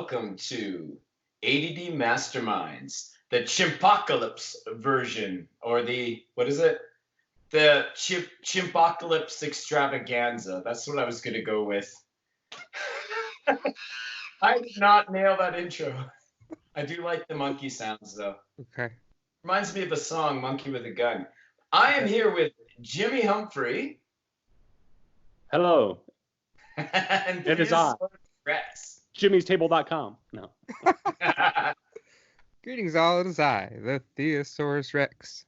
welcome to ADD Masterminds, the chimpocalypse version, or what is it? The chimpocalypse extravaganza. That's what I was going to go with. I did not nail that intro. I do like the monkey sounds, though. Okay. Reminds me of a song, Monkey with a Gun. I am here with Jimmy Humphrey. Hello. And it is I. Rex. Jimmy'sTable.com. No. Greetings all, it is I, the Theosaurus Rex.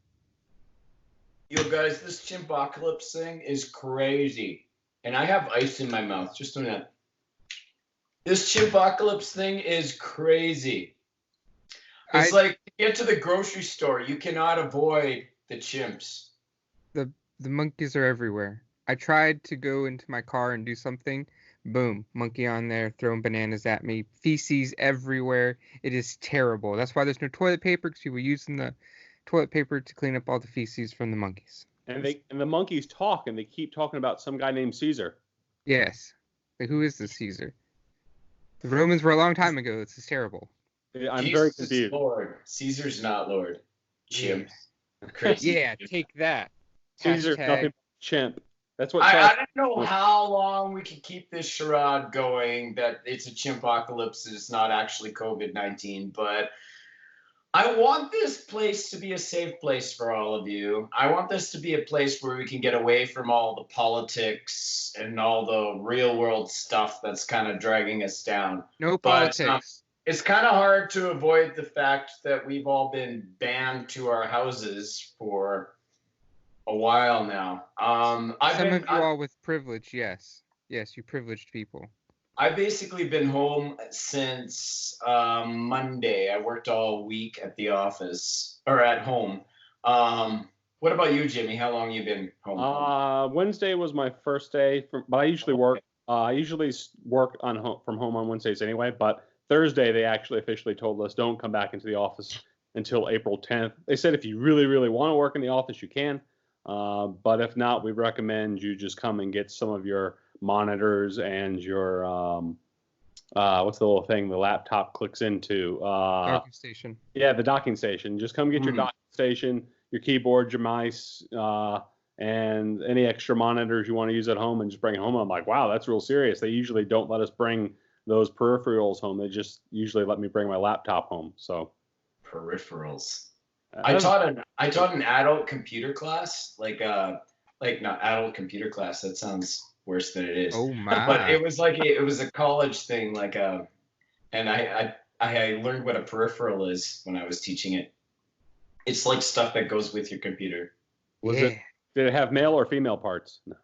Yo guys, this chimpocalypse thing is crazy. And I have ice in my mouth, just doing that. This chimpocalypse thing is crazy. It's like, to get to the grocery store, you cannot avoid the chimps. The monkeys are everywhere. I tried to go into my car and do something. Boom, monkey on there, throwing bananas at me. Feces everywhere. It is terrible. That's why there's no toilet paper, because people are using the toilet paper to clean up all the feces from the monkeys. And the monkeys talk, and they keep talking about some guy named Caesar. Yes. Like, who is this Caesar? The Romans were a long time ago. This is terrible. I'm Jesus very confused. is Lord. Caesar's not Lord. Chimp. Crazy. Yeah, take that. Caesar's nothing but chimp. That's what I don't know how long we can keep this charade going that it's a chimpocalypse and it's not actually COVID-19, but I want this place to be a safe place for all of you. I want this to be a place where we can get away from all the politics and all the real world stuff that's kind of dragging us down. No politics. It's kind of hard to avoid the fact that we've all been banned to our houses for a while now. Some of you all with privilege, yes. Yes, you privileged people. I've basically been home since Monday. I worked all week at the office, or at home. What about you, Jimmy? How long you been home? Wednesday was my first day, but I usually work. I usually work from home on Wednesdays anyway, but Thursday they actually officially told us don't come back into the office until April 10th. They said if you really, really want to work in the office, you can. But if not, we recommend you just come and get some of your monitors and your what's the little thing the laptop clicks into? Docking station. Yeah, the docking station. Just come get your docking station, your keyboard, your mice, and any extra monitors you want to use at home, and just bring it home. I'm like, wow, that's real serious. They usually don't let us bring those peripherals home. They just usually let me bring my laptop home. So peripherals. I taught an adult computer class, like not adult computer class. That sounds worse than it is. Oh my! But it was a college thing, and I learned what a peripheral is when I was teaching it. It's like stuff that goes with your computer. Did it have male or female parts? No.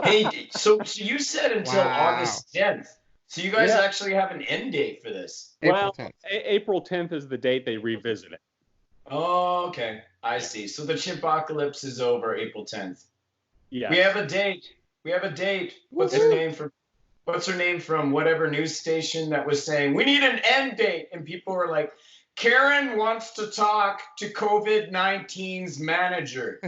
Hey, so you said until August 10th. So you guys actually have an end date for this? April 10th is the date they revisit it. Oh, okay. I see. So the chimpocalypse is over April 10th. Yeah. We have a date. What's her name from whatever news station that was saying, we need an end date? And people were like, Karen wants to talk to COVID-19's manager.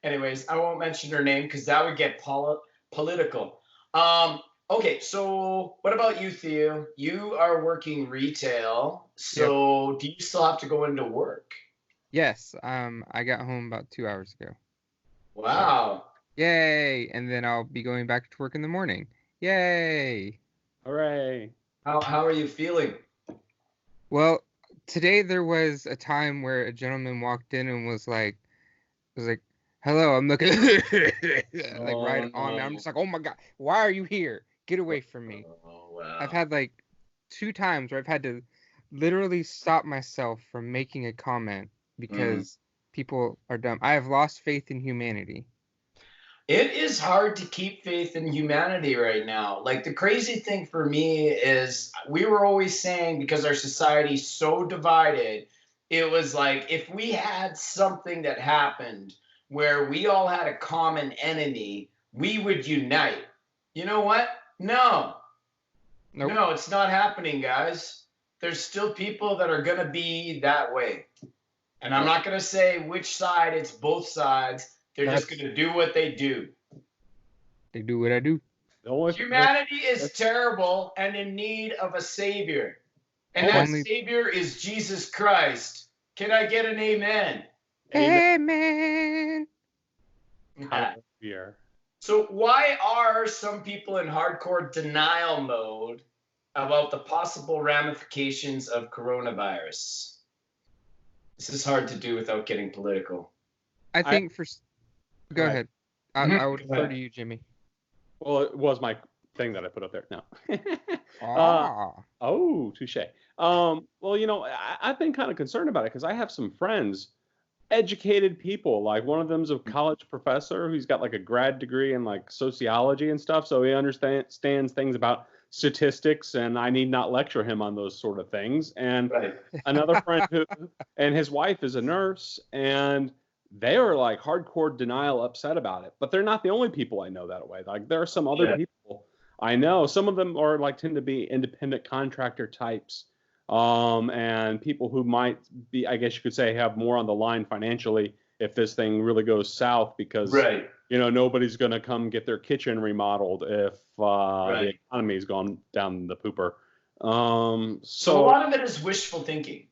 Anyways, I won't mention her name because that would get political. Okay, so what about you, Theo? You are working retail, so do you still have to go into work? Yes, I got home about 2 hours ago. Wow. Yay! And then I'll be going back to work in the morning. Yay! Hooray! How are you feeling? Well, today there was a time where a gentleman walked in and was like, hello, I'm looking right on me. I'm just like, oh my God, why are you here? Get away from me. Oh, wow. I've had 2 times where I've had to literally stop myself from making a comment because people are dumb. I have lost faith in humanity. It is hard to keep faith in humanity right now. Like, the crazy thing for me is we were always saying, because our society's so divided, it was like if we had something that happened where we all had a common enemy, we would unite. You know what? No. Nope. No, it's not happening, guys. There's still people that are going to be that way. And I'm not going to say which side. It's both sides. They're just going to do what they do. They do what I do. Humanity is terrible and in need of a savior. And that savior is Jesus Christ. Can I get an amen? Amen. So why are some people in hardcore denial mode about the possible ramifications of coronavirus? This is hard to do without getting political. I think Go ahead. I would refer to you, Jimmy. Well, it was my thing that I put up there. No. Touche. Well, I've been kind of concerned about it because I have some friends, educated people. Like one of them's a college professor who's got like a grad degree in like sociology and stuff, so he understands things about statistics, and I need not lecture him on those sort of things. And another friend and his wife is a nurse, and they are like hardcore denial, upset about it. But they're not the only people I know that way. Like there are some other people I know. Some of them are like tend to be independent contractor types, and people who might be, I guess you could say, have more on the line financially if this thing really goes south, because nobody's going to come get their kitchen remodeled if the economy's gone down the pooper. So a lot of it is wishful thinking.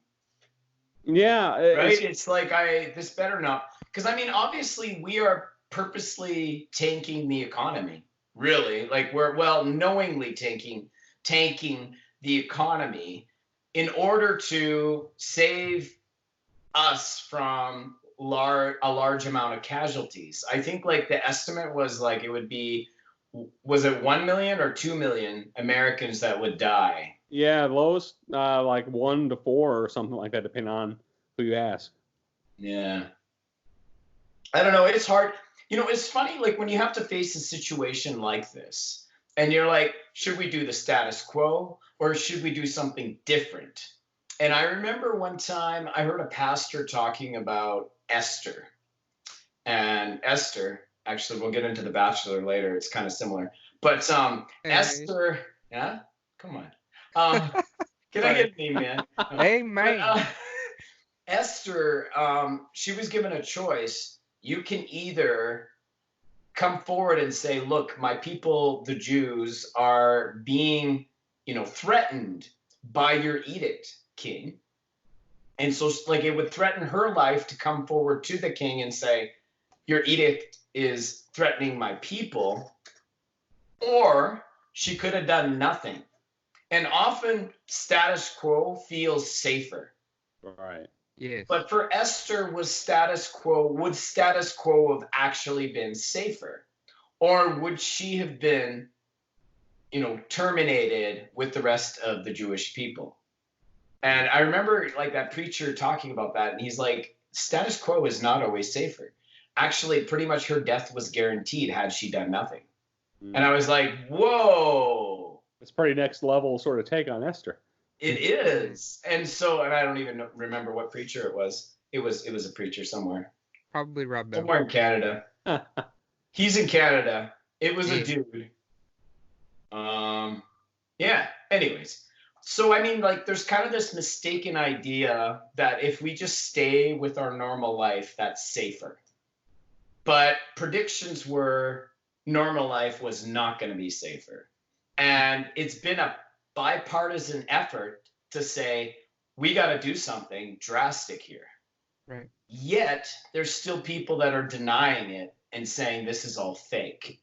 Yeah. It's like this better not, because I mean, obviously we are purposely tanking the economy. Really, like we're knowingly tanking the economy in order to save us from a large amount of casualties. I think like the estimate was like it would be, was it 1 million or 2 million Americans that would die? Yeah, lowest like 1 to 4 or something like that, depending on who you ask. Yeah. I don't know. It's hard. It's funny, like when you have to face a situation like this and you're like, should we do the status quo or should we do something different? And I remember one time I heard a pastor talking about Esther. And Esther, actually, we'll get into The Bachelor later. It's kind of similar. But Esther, yeah, come on. Can I get an amen? Amen. Esther, she was given a choice. You can either come forward and say, look, my people, the Jews, are being, threatened by your edict, king. And so like it would threaten her life to come forward to the king and say, your edict is threatening my people. Or she could have done nothing. And often status quo feels safer. Right. Yes. But for Esther, would status quo have actually been safer? Or would she have been, terminated with the rest of the Jewish people? And I remember like that preacher talking about that, and he's like, status quo is not always safer. Actually, pretty much her death was guaranteed had she done nothing. And I was like, whoa. It's pretty next level sort of take on Esther. It is. And I don't even remember what preacher it was. It was a preacher somewhere. Probably Rob Bell. Somewhere in Canada. He's in Canada. It was a dude. Yeah. Anyways. So, I mean, like, there's kind of this mistaken idea that if we just stay with our normal life, that's safer. But predictions were normal life was not going to be safer. And it's been a bipartisan effort to say, we got to do something drastic here. Right. Yet there's still people that are denying it and saying this is all fake.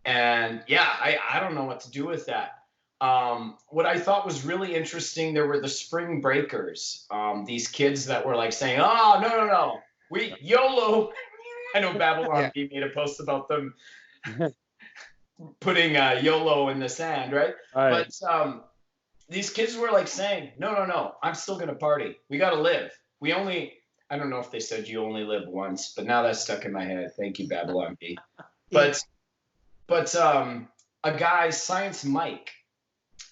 And yeah, I don't know what to do with that. What I thought was really interesting, there were the spring breakers, these kids that were like saying, oh, no, we YOLO. I know Babylon Bee made a post about them putting YOLO in the sand, right? But these kids were like saying, no, I'm still going to party. We got to live. I don't know if they said you only live once, but now that's stuck in my head. Thank you, Babylon Bee. But a guy, Science Mike,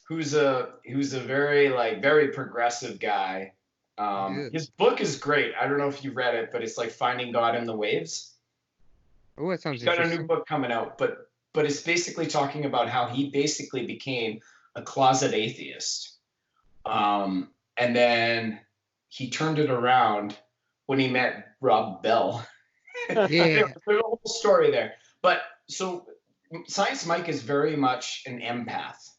who's a very progressive guy. His book is great. I don't know if you've read it, but it's like Finding God in the Waves. Oh, that sounds He's got interesting. a new book coming out, but it's basically talking about how he basically became a closet atheist. And then he turned it around when he met Rob Bell. Yeah. There's a whole story there. But so Science Mike is very much an empath.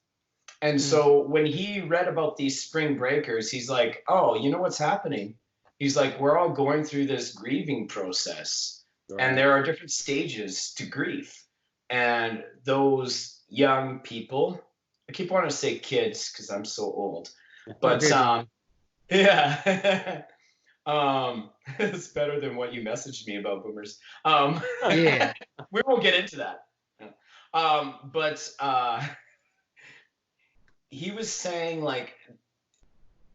And so when he read about these spring breakers, he's like, oh, you know what's happening? He's like, we're all going through this grieving process, and there are different stages to grief. And those young people, I keep wanting to say kids because I'm so old, but yeah. It's better than what you messaged me about boomers. Yeah. We won't get into that. But he was saying, like,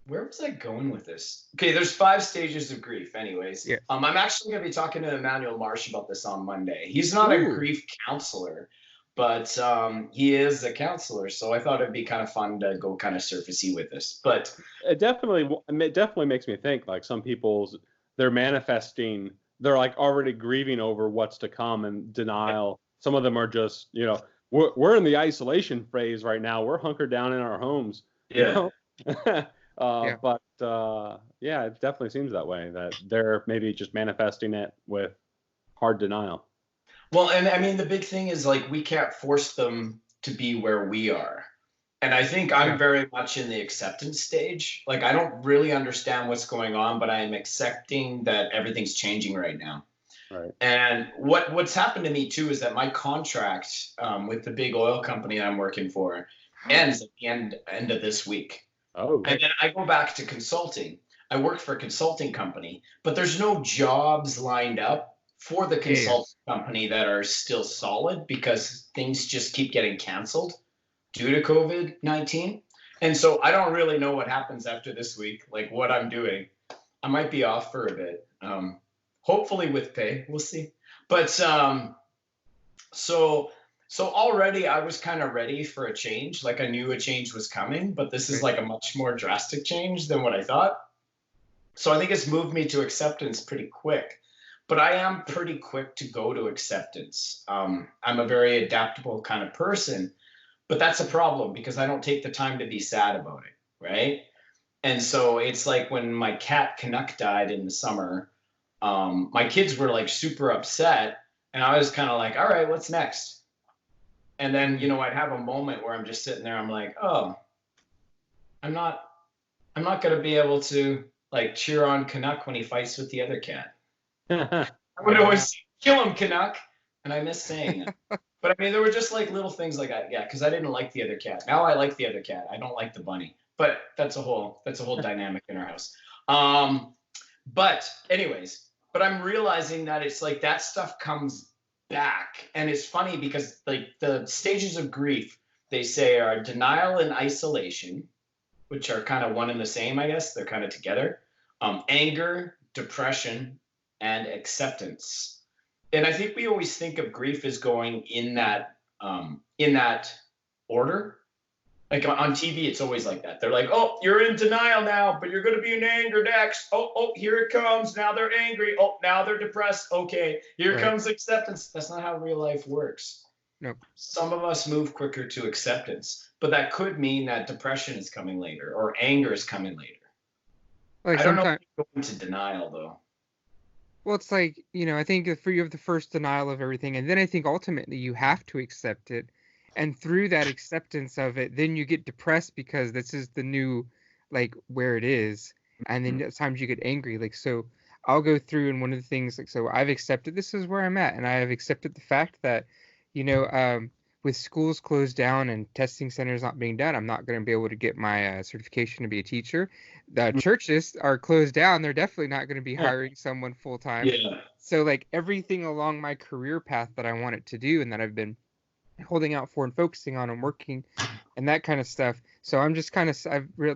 where was I going with this? Okay, there's 5 stages of grief anyways. Yeah. I'm actually going to be talking to Emmanuel Marsh about this on Monday. He's not a grief counselor, but he is a counselor, so I thought it'd be kind of fun to go kind of surfacey with this. But it definitely makes me think, like, some people's, they're manifesting, they're like already grieving over what's to come and denial. Some of them are just, you know, we're in the isolation phase right now. We're hunkered down in our homes. Yeah. You know? But yeah, it definitely seems that way, that they're maybe just manifesting it with hard denial. Well, and I mean, the big thing is, like, we can't force them to be where we are. And I think I'm very much in the acceptance stage. Like, I don't really understand what's going on, but I am accepting that everything's changing right now. Right. And what's happened to me too is that my contract with the big oil company I'm working for ends at the end of this week. Oh. And then I go back to consulting. I work for a consulting company, but there's no jobs lined up for the consulting company that are still solid because things just keep getting canceled due to COVID-19. And so I don't really know what happens after this week, like what I'm doing. I might be off for a bit. Hopefully with pay, we'll see. But so already I was kind of ready for a change. Like, I knew a change was coming, but this is like a much more drastic change than what I thought. So I think it's moved me to acceptance pretty quick. But I am pretty quick to go to acceptance. I'm a very adaptable kind of person, but that's a problem because I don't take the time to be sad about it, right? And so it's like when my cat Canuck died in the summer, my kids were like super upset, and I was kind of like, all right, what's next? And then, you know, I'd have a moment where I'm just sitting there, I'm like, oh, I'm not going to be able to, like, cheer on Canuck when he fights with the other cat. I would always say, kill him, Canuck, and I miss saying that. But I mean, there were just like little things like that, yeah, because I didn't like the other cat. Now I like the other cat. I don't like the bunny, but that's a whole dynamic in our house. But anyways, but I'm realizing that it's like that stuff comes back, and it's funny because, like, the stages of grief, they say, are denial and isolation, which are kind of one and the same, I guess. They're kind of together. Anger, depression, and acceptance. And I think we always think of grief as going in that order. Like on TV, it's always like that. They're like, oh, you're in denial now, but you're going to be in anger next. Oh, here it comes. Now they're angry. Oh, now they're depressed. Okay, here comes acceptance. That's not how real life works. Nope. Some of us move quicker to acceptance, but that could mean that depression is coming later or anger is coming later. Like, I don't know if you go into denial, though. Well, it's like, you know, I think you have the first denial of everything, and then I think ultimately you have to accept it. And through that acceptance of it, then you get depressed because this is the new, like, where it is. And then at times you get angry. Like, so I'll go through, and one of the things, like, so I've accepted this is where I'm at. And I have accepted the fact that, you know, with schools closed down and testing centers not being done, I'm not going to be able to get my certification to be a teacher. The churches are closed down. They're definitely not going to be hiring someone full time. Yeah. So, like, everything along my career path that I wanted to do and that I've been holding out for and focusing on and working and that kind of stuff. So I'm just kind of,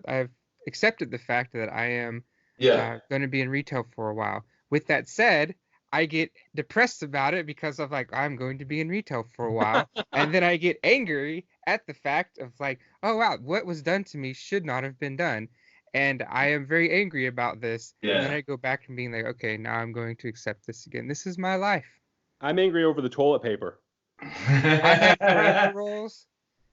I've accepted the fact that I am going to be in retail for a while. With that said, I get depressed about it because of, like, I'm going to be in retail for a while. And then I get angry at the fact of, like, oh, wow, what was done to me should not have been done. And I am very angry about this. Yeah. And then I go back and being like, okay, now I'm going to accept this again. This is my life. I'm angry over the toilet paper. I have paper rolls.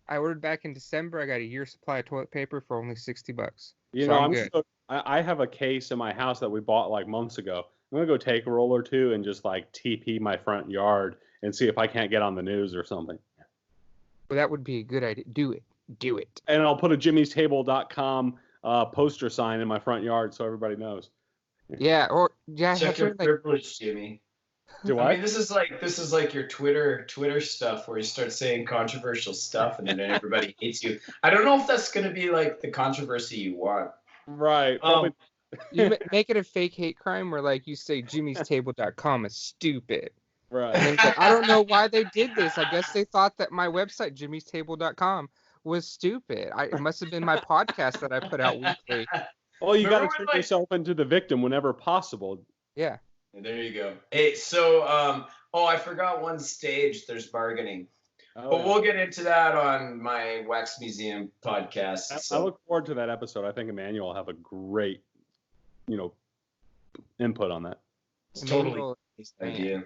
I ordered back in December. I got a year's supply of toilet paper for only $60. You know, I'm good. I have a case in my house that we bought like months ago. I'm gonna go take a roll or two and just like TP my front yard and see if I can't get on the news or something. Well, that would be a good idea. Do it. Do it. And I'll put a jimmystable.com poster sign in my front yard so everybody knows. Yeah, or yeah, Check have your her like privilege, Jimmy. Do I I? mean, this is like your Twitter stuff where you start saying controversial stuff and then everybody hates you. I don't know if that's going to be like the controversy you want. Right. Probably. you make it a fake hate crime where like you say jimmystable.com is stupid. Right. And then it's like, I don't know why they did this. I guess they thought that my website, jimmystable.com, was stupid. It must have been my podcast that I put out weekly. Well, you got to Remember turn when, yourself into the victim whenever possible. Yeah. There you go. Hey, so I forgot one stage. There's bargaining, but we'll get into that on my Wax Museum podcast. I look forward to that episode. I think Emmanuel will have a great, input on that. It's totally his idea.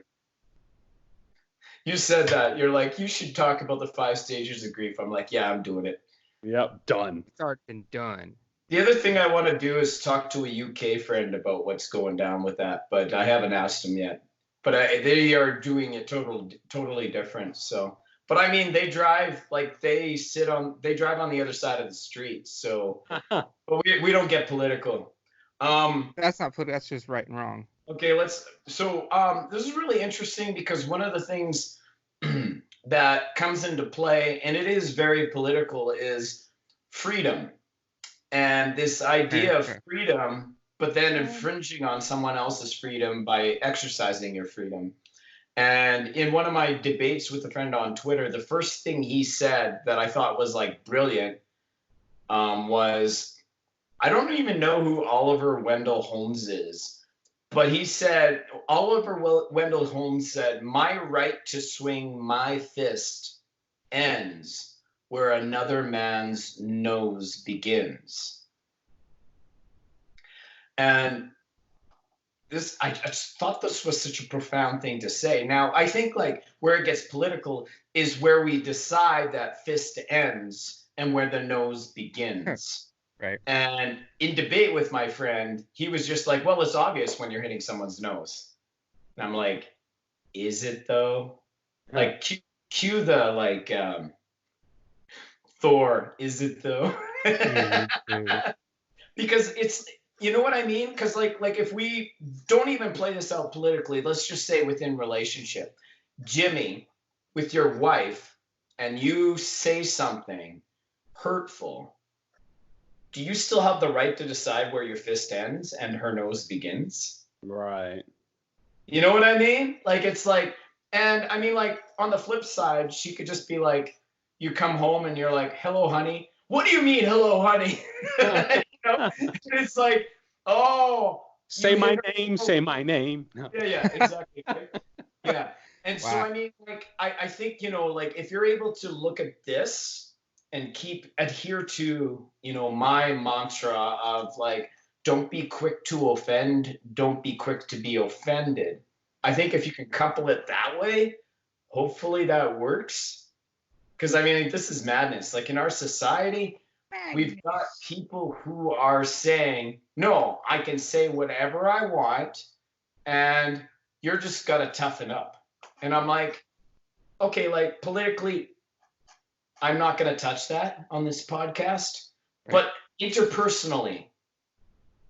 You said that. You're like, you should talk about the 5 stages of grief. I'm like, yeah, I'm doing it. Yep, done. It's already been done. The other thing I want to do is talk to a UK friend about what's going down with that, but I haven't asked them yet. But they are doing it totally different. So, but I mean, they drive like they drive on the other side of the street. So, but we don't get political. That's not political. That's just right and wrong. Okay, so this is really interesting because one of the things that comes into play, and it is very political, is freedom. And this idea of freedom, but then infringing on someone else's freedom by exercising your freedom. And in one of my debates with a friend on Twitter, the first thing he said that I thought was like brilliant was, I don't even know who Oliver Wendell Holmes is. But he said, Oliver Wendell Holmes said, my right to swing my fist ends where another man's nose begins. And I just thought this was such a profound thing to say. Now, I think like where it gets political is where we decide that fist ends and where the nose begins. Right. And in debate with my friend, he was just like, well, it's obvious when you're hitting someone's nose. And I'm like, is it though? Like, cue the like Thor, is it though? Because it's, you know what I mean? Because like if we don't even play this out politically, let's just say within relationship, Jimmy, with your wife, and you say something hurtful, do you still have the right to decide where your fist ends and her nose begins? Right. You know what I mean? Like, it's like, and I mean, like, on the flip side, she could just be like, you come home and you're like, hello, honey. What do you mean, hello, honey? It's like, oh. Say my name, say my name. No. Yeah, exactly. Yeah. And so, I mean, like, I think, like, if you're able to look at this and adhere to, my mantra of like, don't be quick to offend, don't be quick to be offended. I think if you can couple it that way, hopefully that works. Because I mean, this is madness. Like in our society, we've got people who are saying, no, I can say whatever I want, and you're just got to toughen up. And I'm like, okay, like politically, I'm not going to touch that on this podcast, but interpersonally,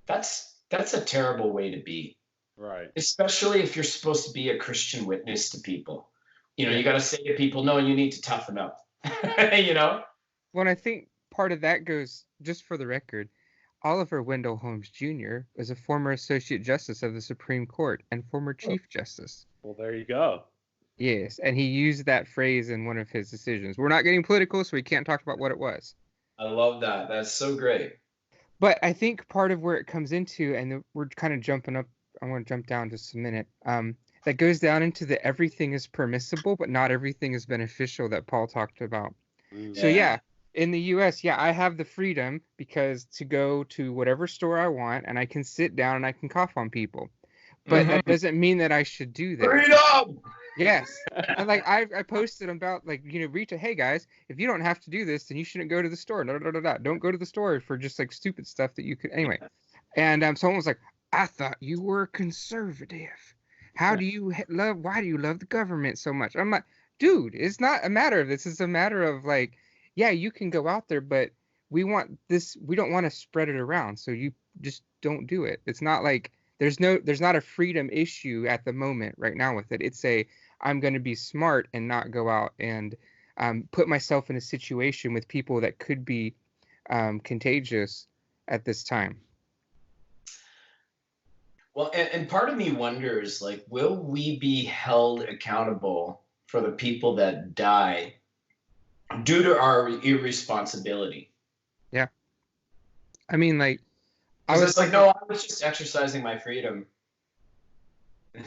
that's a terrible way to be. Right. Especially if you're supposed to be a Christian witness to people. You got to say to people, no, you need to toughen up. Well, I think part of that goes, just for the record, Oliver Wendell Holmes Jr. was a former Associate Justice of the Supreme Court and former Chief Justice. Well, there you go. Yes, and he used that phrase in one of his decisions. We're not getting political, so we can't talk about what it was. I love that. That's so great. But I think part of where it comes into, and we're kind of jumping up, I want to jump down just a minute, that goes down into the everything is permissible, but not everything is beneficial that Paul talked about. Yeah. So yeah, in the U.S., I have the freedom to go to whatever store I want, and I can sit down and I can cough on people. But that doesn't mean that I should do that. Freedom! Yes. And like I posted about like, Rita, hey guys, if you don't have to do this, then you shouldn't go to the store. Don't go to the store for just like stupid stuff that you could anyway. And someone was like, I thought you were conservative. Why do you love the government so much? I'm like, dude, it's not a matter of this. It's a matter of like, yeah, you can go out there, but we want this. We don't want to spread it around, so you just don't do it. It's not like there's not a freedom issue at the moment right now with it. It's a I'm going to be smart and not go out and put myself in a situation with people that could be contagious at this time. Well, and part of me wonders, like, will we be held accountable for the people that die due to our irresponsibility? Yeah. I mean, like, I was like, no, I was just exercising my freedom.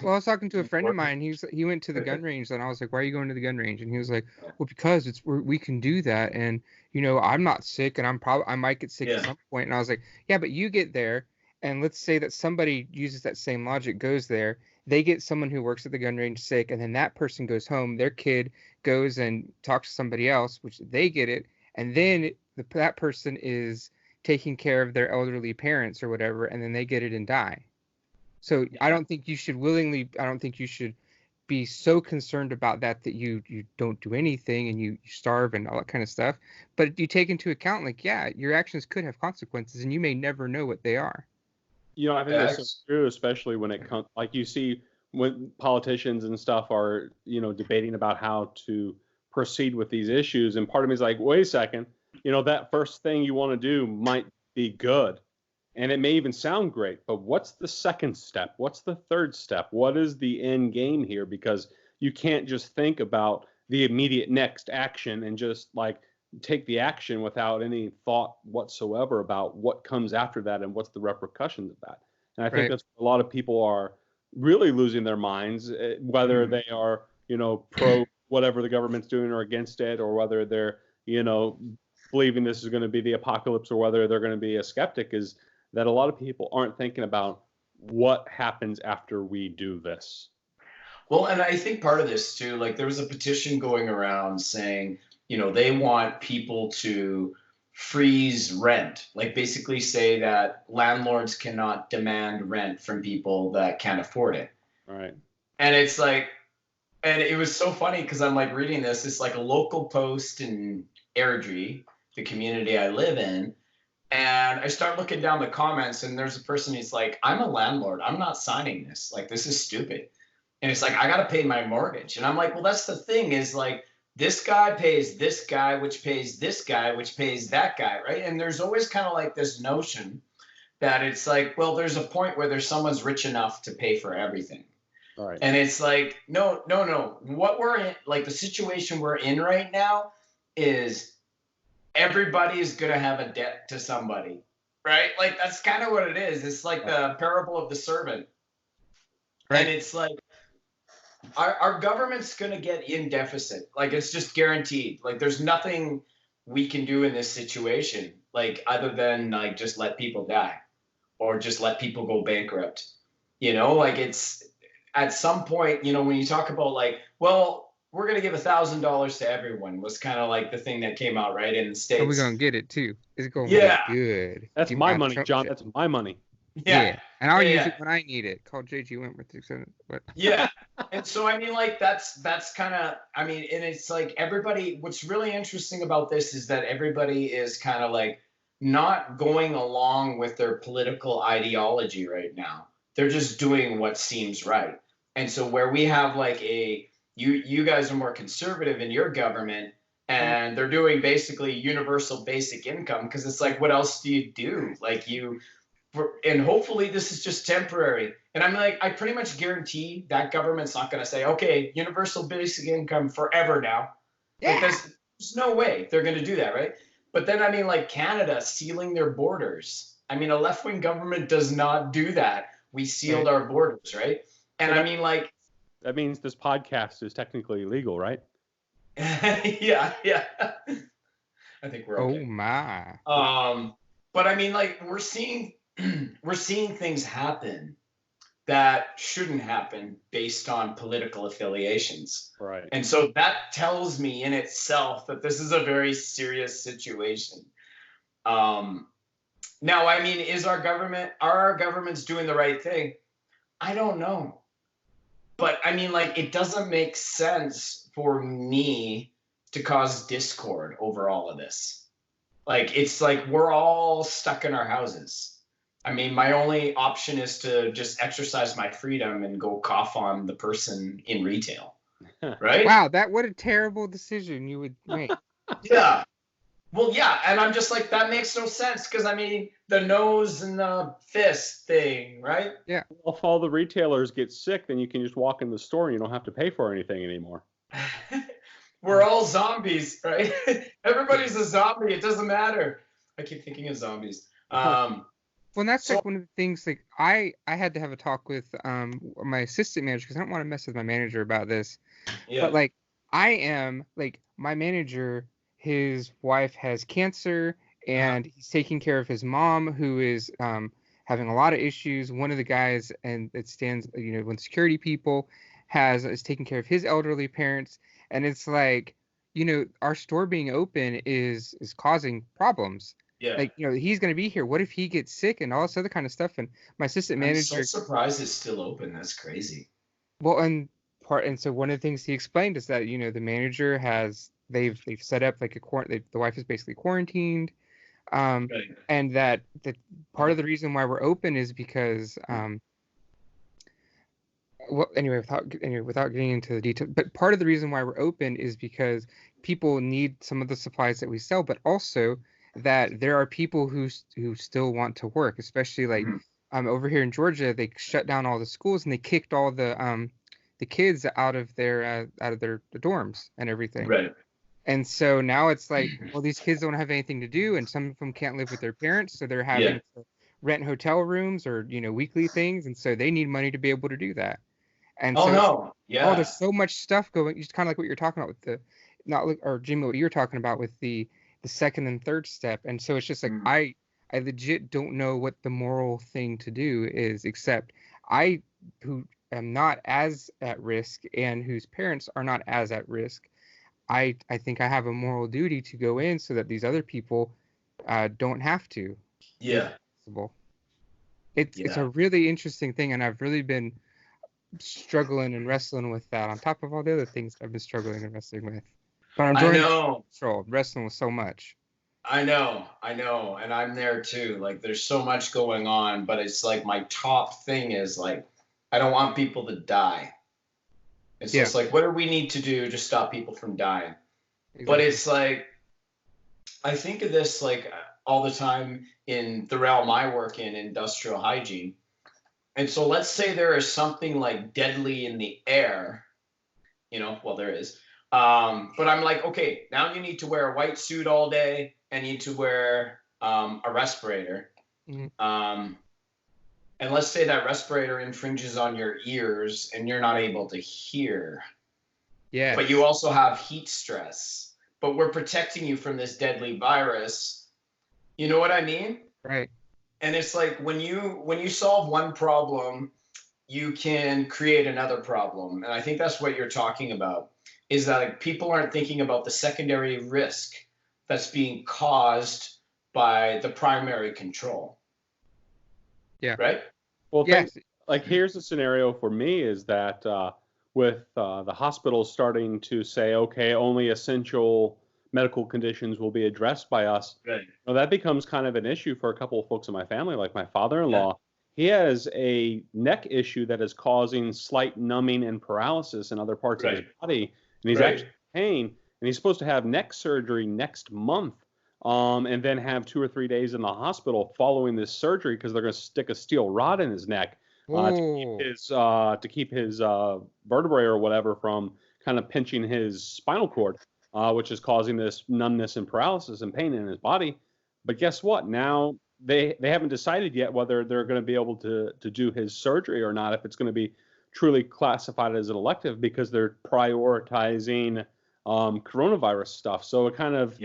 Well, I was talking to a friend of mine. He went to the gun range, and I was like, "Why are you going to the gun range?" And he was like, "Well, because we can do that, and I'm not sick, and I might get sick at some point." And I was like, "Yeah, but you get there, and let's say that somebody uses that same logic, goes there, they get someone who works at the gun range sick, and then that person goes home, their kid goes and talks to somebody else, which they get it, and then that person is taking care of their elderly parents or whatever, and then they get it and die." So I don't think you should be so concerned about that you don't do anything and you starve and all that kind of stuff. But you take into account, like, yeah, your actions could have consequences and you may never know what they are. I think that's so true, especially when it comes, like you see when politicians and stuff are, debating about how to proceed with these issues. And part of me is like, wait a second, that first thing you want to do might be good. And it may even sound great, but what's the second step? What's the third step? What is the end game here? Because you can't just think about the immediate next action and just like take the action without any thought whatsoever about what comes after that and what's the repercussions of that. And I think that's a lot of people are really losing their minds, whether they are, pro whatever the government's doing or against it, or whether they're, believing this is going to be the apocalypse, or whether they're going to be a skeptic, is that a lot of people aren't thinking about what happens after we do this. Well, and I think part of this too, like there was a petition going around saying, they want people to freeze rent, like basically say that landlords cannot demand rent from people that can't afford it. Right. And it's like, and it was so funny because I'm like reading this, it's like a local post in Airdrie, the community I live in. And I start looking down the comments and there's a person who's like, I'm a landlord. I'm not signing this. Like, this is stupid. And it's like, I got to pay my mortgage. And I'm like, well, that's the thing is like, this guy pays this guy, which pays this guy, which pays that guy, right? And there's always kind of like this notion that it's like, well, there's a point where there's someone's rich enough to pay for everything. Right. And it's like, no. What we're in, like the situation we're in right now is everybody is going to have a debt to somebody, right? Like that's kind of what it is. It's like the parable of the servant. Right. And it's like our government's going to get in deficit. Like it's just guaranteed. Like there's nothing we can do in this situation, like other than like just let people die or just let people go bankrupt. Like it's at some point, when you talk about like, well, we're going to give $1,000 to everyone was kind of like the thing that came out right in the States. And we're going to get it too. It's going to be good. That's my money, John. That's my money. Yeah. And I'll use it when I need it. Call JG Wentworth. Yeah. And so, I mean, like, that's kind of, I mean, and it's like everybody, what's really interesting about this is that everybody is kind of like not going along with their political ideology right now. They're just doing what seems right. And so where we have like you guys are more conservative in your government and they're doing basically universal basic income because it's like, what else do you do? Like and hopefully this is just temporary. And I'm like, I pretty much guarantee that government's not going to say, okay, universal basic income forever now. Yeah. Like there's no way they're going to do that, right? But then, I mean, like Canada sealing their borders. I mean, a left-wing government does not do that. We sealed our borders, right? And I mean, like, that means this podcast is technically illegal, right? yeah. I think we're okay. Oh my. But I mean, like we're seeing things happen that shouldn't happen based on political affiliations. Right. And so that tells me in itself that this is a very serious situation. Now, I mean, are our governments doing the right thing? I don't know. But I mean, like, it doesn't make sense for me to cause discord over all of this. Like, it's like we're all stuck in our houses. I mean, my only option is to just exercise my freedom and go cough on the person in retail, right? Wow, what a terrible decision you would make. Yeah. Well, yeah, and I'm just like, that makes no sense because I mean, the nose and the fist thing, right? Yeah. Well, if all the retailers get sick, then you can just walk in the store and you don't have to pay for anything anymore. We're all zombies, right? Everybody's a zombie. It doesn't matter. I keep thinking of zombies. Well, and that's like one of the things. Like I had to have a talk with my assistant manager because I don't want to mess with my manager about this. Yeah. But like I am like my manager. His wife has cancer, and he's taking care of his mom, who is having a lot of issues. One of the guys, and it stands, one security people is taking care of his elderly parents, and it's like, our store being open is causing problems. Yeah. Like, he's going to be here. What if he gets sick and all this other kind of stuff? And my assistant manager. I'm so surprised it's still open. That's crazy. Well, and so one of the things he explained is that the manager has they've set up like the wife is basically quarantined, Right. and that part of the reason why we're open is because well, anyway, without getting into the detail, but part of the reason why we're open is because people need some of the supplies that we sell, but also that there are people who still want to work, especially like over here in Georgia. They shut down all the schools and they kicked all the kids out of their dorms and everything. Right. And so now it's like, well, these kids don't have anything to do, and some of them can't live with their parents, so they're having to rent hotel rooms or weekly things, and so they need money to be able to do that. And there's so much stuff going. Just kind of like what you're talking about with Jimmy, what you're talking about with the second and third step. And so it's just like I legit don't know what the moral thing to do is, except I, who am not as at risk and whose parents are not as at risk, I think I have a moral duty to go in so that these other people don't have to. Yeah. It's a really interesting thing, and I've really been struggling and wrestling with that on top of all the other things I've been struggling and wrestling with. But I'm wrestling with so much. I know, and I'm there too. Like, there's so much going on, but it's like my top thing is like, I don't want people to die. It's just like, what do we need to do to stop people from dying? Exactly. But it's like, I think of this like all the time in the realm I work in, industrial hygiene. And so let's say there is something like deadly in the air, well, there is. But I'm like, okay, now you need to wear a white suit all day and you need to wear a respirator. And let's say that respirator infringes on your ears and you're not able to hear. Yeah. But you also have heat stress. But we're protecting you from this deadly virus. You know what I mean? Right. And it's like when you solve one problem, you can create another problem. And I think that's what you're talking about, is that like people aren't thinking about the secondary risk that's being caused by the primary control. Yeah. Right? Well, like here's the scenario for me is that with the hospitals starting to say, okay, only essential medical conditions will be addressed by us. Right. Well, that becomes kind of an issue for a couple of folks in my family, like my father-in-law. Yeah. He has a neck issue that is causing slight numbing and paralysis in other parts of his body, and he's actually in pain, and he's supposed to have neck surgery next month. And then have 2 or 3 days in the hospital following this surgery because they're going to stick a steel rod in his neck to keep his vertebrae or whatever from kind of pinching his spinal cord, which is causing this numbness and paralysis and pain in his body. But guess what? Now they haven't decided yet whether they're going to be able to do his surgery or not, if it's going to be truly classified as an elective, because they're prioritizing coronavirus stuff. So it kind of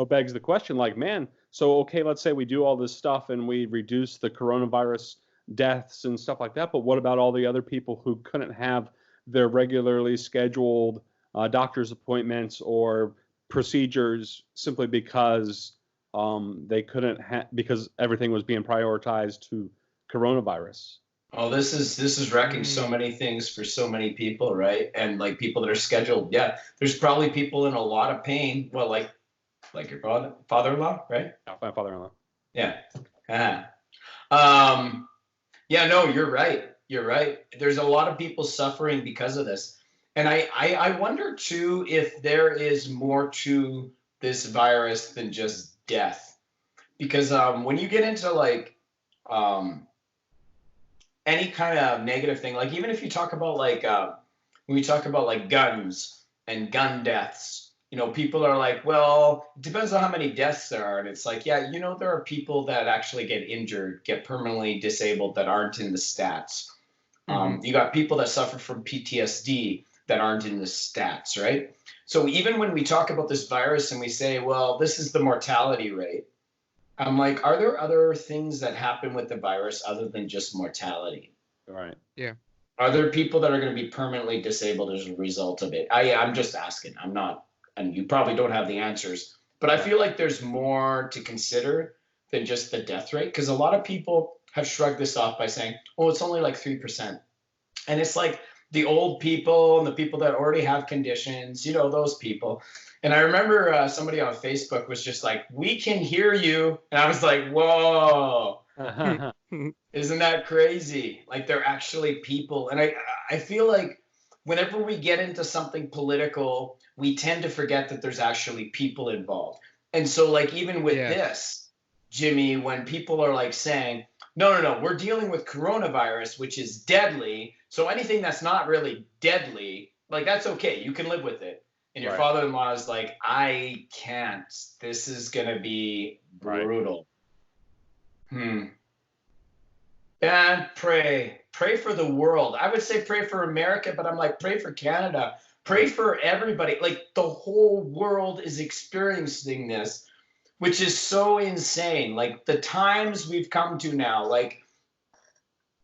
begs the question, like, man, so, okay, let's say we do all this stuff and we reduce the coronavirus deaths and stuff like that, but what about all the other people who couldn't have their regularly scheduled doctor's appointments or procedures simply because they couldn't because everything was being prioritized to coronavirus? Oh, this is wrecking so many things for so many people, right? And like people that are scheduled. Yeah, there's probably people in a lot of pain. Well, like your father-in-law, right? My father-in-law. Yeah. Uh-huh. Um, yeah, no, you're right. You're right. There's a lot of people suffering because of this. And I wonder too if there is more to this virus than just death. Because when you get into like um, any kind of negative thing, like even if you talk about like when we talk about like guns and gun deaths, people are like, well, it depends on how many deaths there are. And it's like, yeah, there are people that actually get injured, get permanently disabled that aren't in the stats. You got people that suffer from PTSD that aren't in the stats, right? So even when we talk about this virus and we say, well, this is the mortality rate, I'm like, are there other things that happen with the virus other than just mortality? Right. Yeah. Are there people that are going to be permanently disabled as a result of it? I'm just asking. I'm not, and you probably don't have the answers, but I feel like there's more to consider than just the death rate, because a lot of people have shrugged this off by saying, oh, it's only like 3%. And it's like the old people and the people that already have conditions, those people. And I remember somebody on Facebook was just like, we can hear you. And I was like, whoa, isn't that crazy? Like they're actually people. And I feel like whenever we get into something political, we tend to forget that there's actually people involved. And so like even with this, Jimmy, when people are like saying, no, we're dealing with coronavirus, which is deadly. So anything that's not really deadly, like that's okay. You can live with it. And your father-in-law is like, I can't. This is going to be brutal. And pray for the world. I would say pray for America, but I'm like, pray for Canada. Pray for everybody. Like the whole world is experiencing this, which is so insane. Like the times we've come to now, like,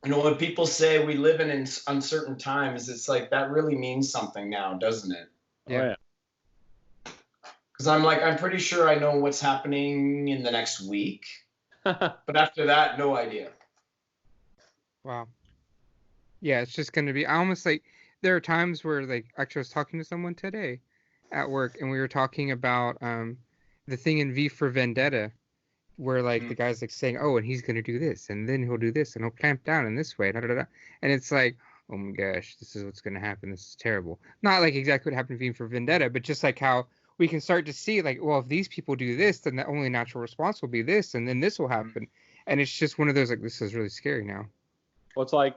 when people say we live in uncertain times, it's like that really means something now, doesn't it? Yeah. Because I'm pretty sure I know what's happening in the next week, but after that, no idea. Wow. Yeah, it's just going to be, I almost like, there are times where, like, actually I was talking to someone today at work, and we were talking about the thing in V for Vendetta, where, like, the guy's, like, saying, oh, and he's going to do this, and then he'll do this, and he'll clamp down in this way, da, da, da. And it's like, oh my gosh, this is what's going to happen. This is terrible. Not, like, exactly what happened in V for Vendetta, but just, like, how we can start to see, like, well, if these people do this, then the only natural response will be this, and then this will happen. And it's just one of those, like, this is really scary now. Well, it's like,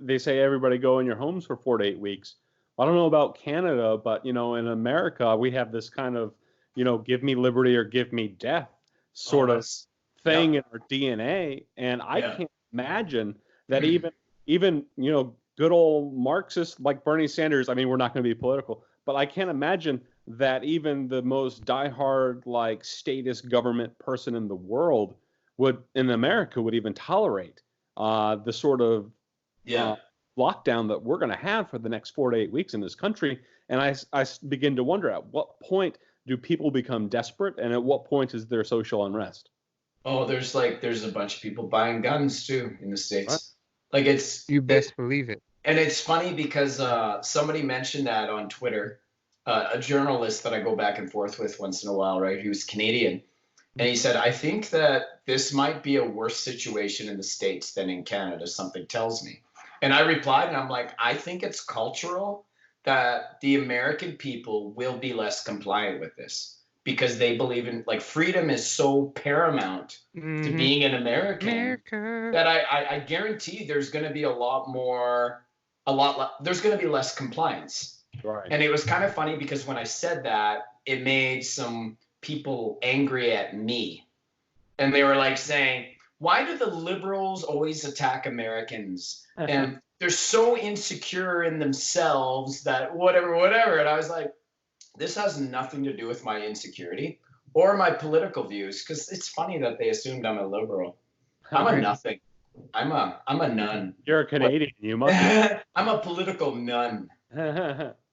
they say everybody go in your homes for 4 to 8 weeks. I don't know about Canada, but, in America, we have this kind of, give me liberty or give me death sort of thing in our DNA. And I can't imagine that even, good old Marxists like Bernie Sanders, I mean, we're not going to be political, but I can't imagine that even the most diehard, like, statist government person in the world in America would even tolerate the sort of lockdown that we're going to have for the next 4 to 8 weeks in this country. And I begin to wonder, at what point do people become desperate, and at what point is there social unrest? Oh, there's a bunch of people buying guns too in the States. What? Like you best believe it. And it's funny because somebody mentioned that on Twitter, a journalist that I go back and forth with once in a while, right? He was Canadian. And he said, I think that this might be a worse situation in the States than in Canada, something tells me. And I replied, and I'm like, I think it's cultural that the American people will be less compliant with this because they believe in, like, freedom is so paramount to being an American that I guarantee there's going to be there's going to be less compliance. Right. And it was kind of funny because when I said that, it made some people angry at me. And they were like saying, why do the liberals always attack Americans? And they're so insecure in themselves that whatever. And I was like, this has nothing to do with my insecurity or my political views, because it's funny that they assumed I'm a liberal. I'm a nothing. I'm a nun. You're a Canadian. You must be. I'm a political nun.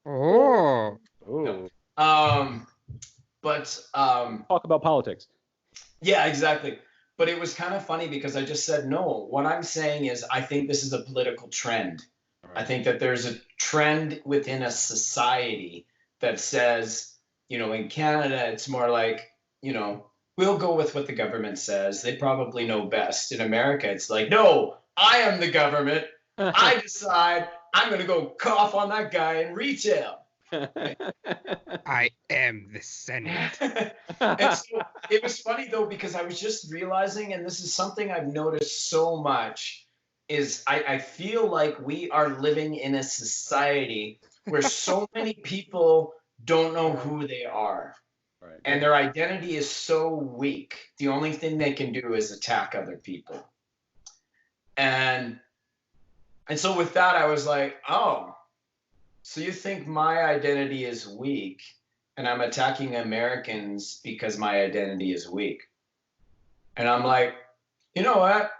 Oh. No. But talk about politics. Yeah, exactly. But it was kind of funny because I just said, no, what I'm saying is I think this is a political trend. I think that there's a trend within a society that says, in Canada, it's more like, we'll go with what the government says. They probably know best. In America, it's like, no, I am the government. I decide I'm going to go cough on that guy in retail. I am the Senate. And so it was funny, though, because I was just realizing, and this is something I've noticed so much, is I feel like we are living in a society where so many people don't know who they are. Right. And their identity is so weak. The only thing they can do is attack other people. And so with that, I was like, oh, so you think my identity is weak and I'm attacking Americans because my identity is weak? And I'm like, you know what?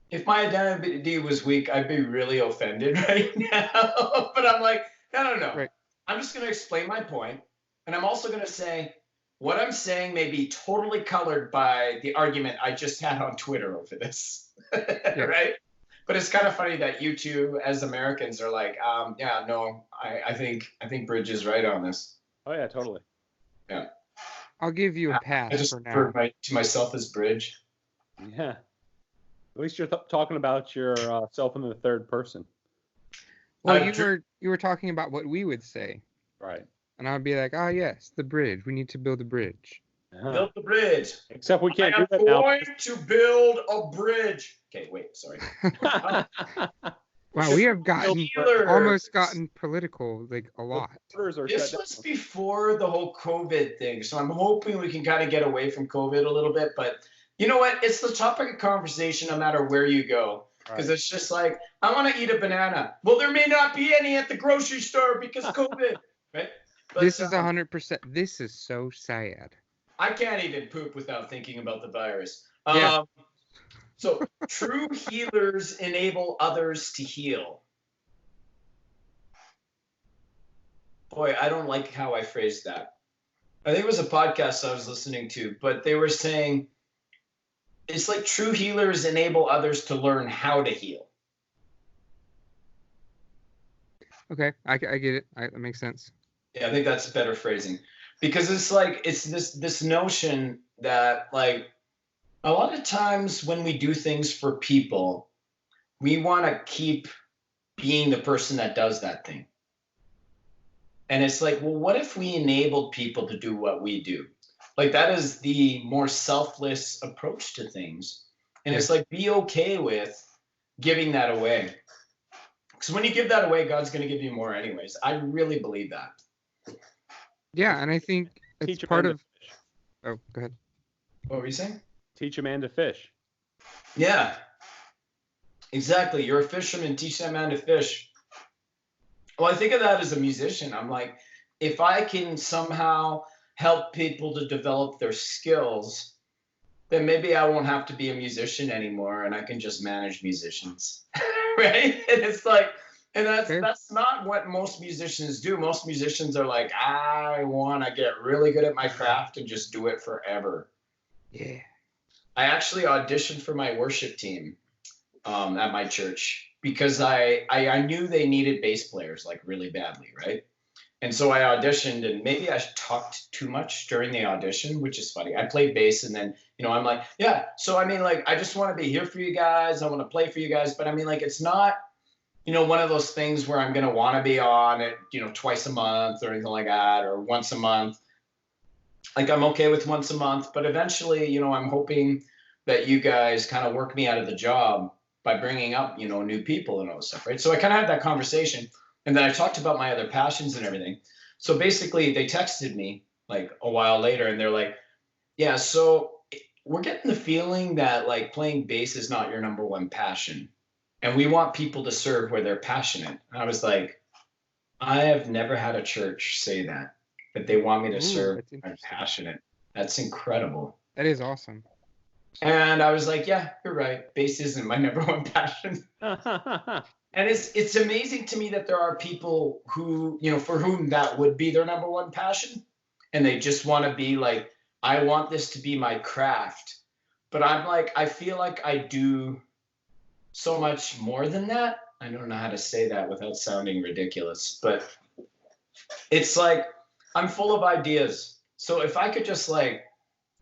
If my identity was weak, I'd be really offended right now. But I'm like, no. Right. I'm just going to explain my point. And I'm also going to say what I'm saying may be totally colored by the argument I just had on Twitter over this. Right? But it's kind of funny that you two, as Americans, are like, I think Bridge is right on this. Oh yeah, totally. Yeah. I'll give you a pass I just for now. refer to myself as Bridge. Yeah. At least you're talking about yourself in the third person. Well, you were talking about what we would say. Right. And I'd be like, oh, yes, the bridge. We need to build a bridge. Build the bridge. Except we can't I do am that now. going to build a bridge. Okay, wait, sorry. Wow, we have almost gotten political, like a lot. This was before the whole COVID thing, so I'm hoping we can kind of get away from COVID a little bit. But you know what? It's the topic of conversation no matter where you go. Because it's just like, I want to eat a banana. Well, there may not be any at the grocery store because COVID, right? But, this is 100%. This is so sad. I can't even poop without thinking about the virus. Yeah. So true healers enable others to heal. Boy, I don't like how I phrased that. I think it was a podcast I was listening to, but they were saying it's like true healers enable others to learn how to heal. Okay, I get it. That makes sense. Yeah, I think that's better phrasing. Because it's like, it's this notion that, like, a lot of times when we do things for people, we want to keep being the person that does that thing. And it's like, well, what if we enabled people to do what we do? Like, that is the more selfless approach to things. And it's like, be okay with giving that away. Because when you give that away, God's going to give you more anyways. I really believe that. Yeah, and I think it's part of... Oh, go ahead. What were you saying? Teach a man to fish. Yeah, exactly. You're a fisherman, teach that man to fish. Well, I think of that as a musician. I'm like, if I can somehow help people to develop their skills, then maybe I won't have to be a musician anymore and I can just manage musicians. Right? And it's like, and that's not what most musicians do. Most musicians are like, I want to get really good at my craft and just do it forever. Yeah. I actually auditioned for my worship team at my church because I knew they needed bass players like really badly, right? And so I auditioned, and maybe I talked too much during the audition, which is funny. I played bass, and then, I'm like, yeah. So, I mean, like, I just want to be here for you guys. I want to play for you guys. But I mean, like, it's not, one of those things where I'm going to want to be on it, twice a month or anything like that, or once a month. Like, I'm okay with once a month, but eventually, I'm hoping that you guys kind of work me out of the job by bringing up, new people and all this stuff, right? So I kind of had that conversation, and then I talked about my other passions and everything. So basically, they texted me like a while later, and they're like, yeah, so we're getting the feeling that like playing bass is not your number one passion, and we want people to serve where they're passionate. And I was like, I have never had a church say that they want me to serve where I'm passionate. That's incredible. That is awesome. And I was like, yeah, you're right. Bass isn't my number one passion. And it's amazing to me that there are people who, for whom that would be their number one passion. And they just want to be like, I want this to be my craft. But I'm like, I feel like I do so much more than that. I don't know how to say that without sounding ridiculous, but it's like I'm full of ideas. So if I could just like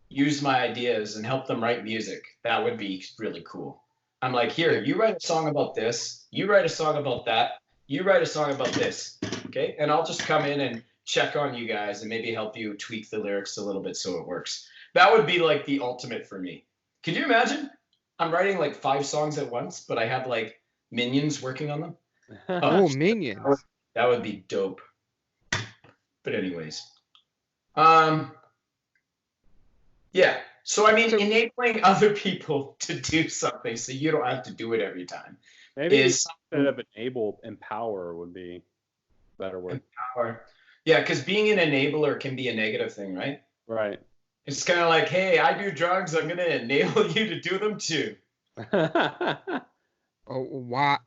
use my ideas and help them write music, that would be really cool. I'm like, here, you write a song about this, you write a song about that, you write a song about this, okay? And I'll just come in and check on you guys and maybe help you tweak the lyrics a little bit so it works. That would be like the ultimate for me. Could you imagine? I'm writing like 5 songs at once, but I have like minions working on them. Oh, minions. That would be dope. But anyways, yeah. So I mean, enabling other people to do something so you don't have to do it every time. Maybe instead of enable, empower would be a better word. Empower. Yeah, because being an enabler can be a negative thing, right? Right. It's kind of like, hey, I do drugs. I'm going to enable you to do them too. Oh, why?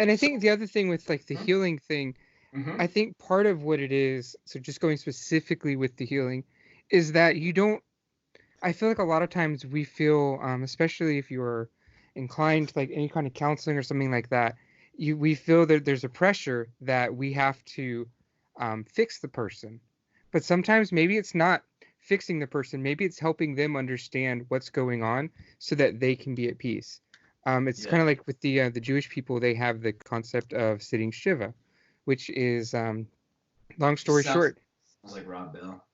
And I think the other thing with like the healing thing, I think part of what it is, so just going specifically with the healing, is that you don't, I feel like a lot of times we feel, especially if you're inclined to like any kind of counseling or something like that, we feel that there's a pressure that we have to fix the person. But sometimes maybe it's not fixing the person. Maybe it's helping them understand what's going on so that they can be at peace. It's kind of like with the Jewish people, they have the concept of sitting Shiva, which is, long story short. Sounds like Rob Bell.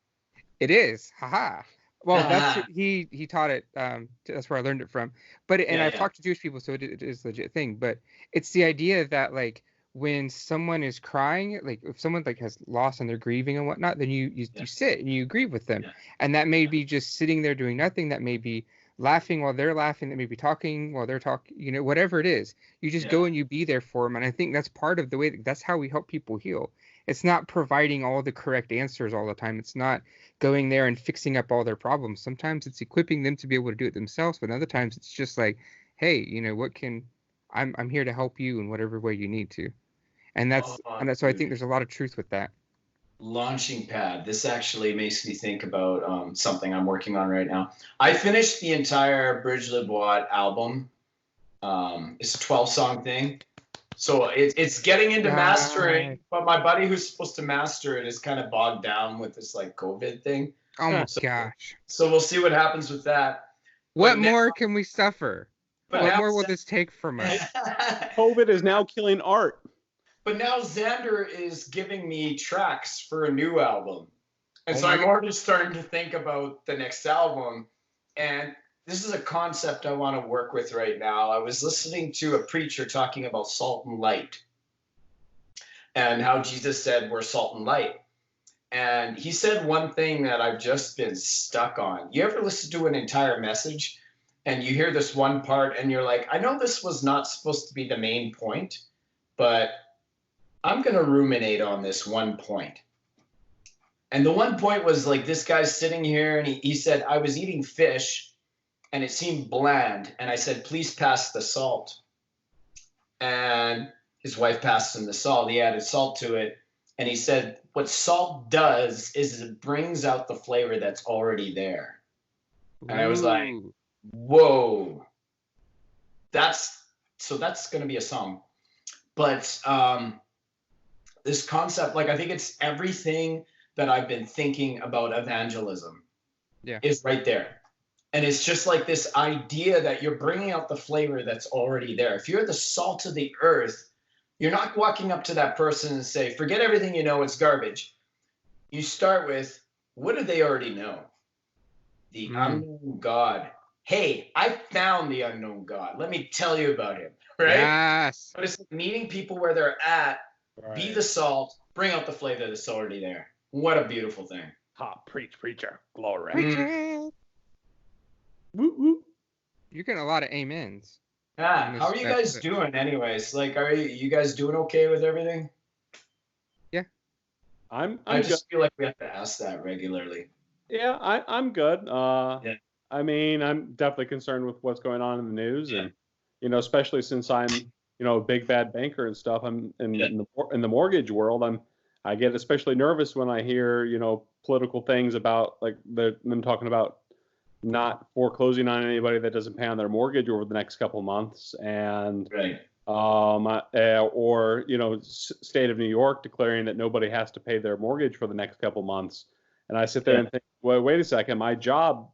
It is. Haha. Well, that's he taught it. That's where I learned it from. But I've talked to Jewish people, so it is a legit thing. But it's the idea that like when someone is crying, like if someone like has loss and they're grieving and whatnot, then you sit and you grieve with them, and that may be just sitting there doing nothing. That may be laughing while they're laughing. That may be talking while they're talking. You know, whatever it is, you just go and you be there for them. And I think that's part of the way. That's how we help people heal. It's not providing all the correct answers all the time. It's not going there and fixing up all their problems. Sometimes it's equipping them to be able to do it themselves, but other times it's just like, hey, you know, I'm here to help you in whatever way you need to. And that's so I think there's a lot of truth with that. Launching pad. This actually makes me think about something I'm working on right now. I finished the entire Bridge Livwat album. It's a 12-song thing. So it's getting into mastering, but my buddy who's supposed to master it is kind of bogged down with this like COVID thing. Oh my gosh. So we'll see what happens with that. What more can we suffer? What more will this take from us? COVID is now killing art. But now Xander is giving me tracks for a new album. And so I'm already starting to think about the next album. And this is a concept I want to work with right now. I was listening to a preacher talking about salt and light and how Jesus said we're salt and light. And he said one thing that I've just been stuck on. You ever listen to an entire message and you hear this one part and you're like, I know this was not supposed to be the main point, but I'm going to ruminate on this one point. And the one point was like, this guy's sitting here and he said, I was eating fish and it seemed bland. And I said, please pass the salt. And his wife passed him the salt. He added salt to it. And he said, what salt does is it brings out the flavor that's already there. And I was like, whoa. That's going to be a song. But this concept, like I think it's everything that I've been thinking about evangelism is right there. And it's just like this idea that you're bringing out the flavor that's already there. If you're the salt of the earth, you're not walking up to that person and say, forget everything you know, it's garbage. You start with, what do they already know? The unknown God. Hey, I found the unknown God. Let me tell you about him, right? Yes. But it's like meeting people where they're at, be the salt, bring out the flavor that's already there. What a beautiful thing. Preacher. Glory. Preacher. Woo, woo. You're getting a lot of amens. How are you guys doing anyways? Like, are you guys doing okay with everything? Yeah. I just feel like we have to ask that regularly. Yeah, I'm good. I mean, I'm definitely concerned with what's going on in the news, and you know, especially since I'm, you know, a big bad banker and stuff. I'm in the mortgage world. I get especially nervous when I hear, you know, political things about like them talking about not foreclosing on anybody that doesn't pay on their mortgage over the next couple months, and Right. or state of New York declaring that nobody has to pay their mortgage for the next couple months. And I sit there and think, well, wait a second, my job,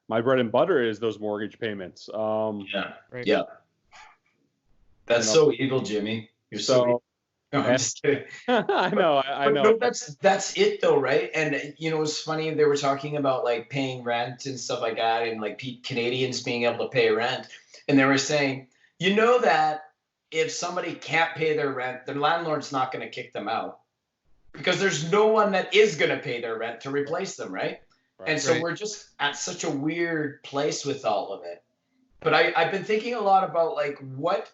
my bread and butter is those mortgage payments. Yeah. Right. Yeah. That's so evil, Jimmy. You're so evil. No, I'm just kidding. I know. No, that's it though, right? And it's funny, they were talking about like paying rent and stuff like that, and like Canadians being able to pay rent, and they were saying, that if somebody can't pay their rent, their landlord's not going to kick them out because there's no one that is going to pay their rent to replace them, right? And so we're just at such a weird place with all of it. But I've been thinking a lot about like what.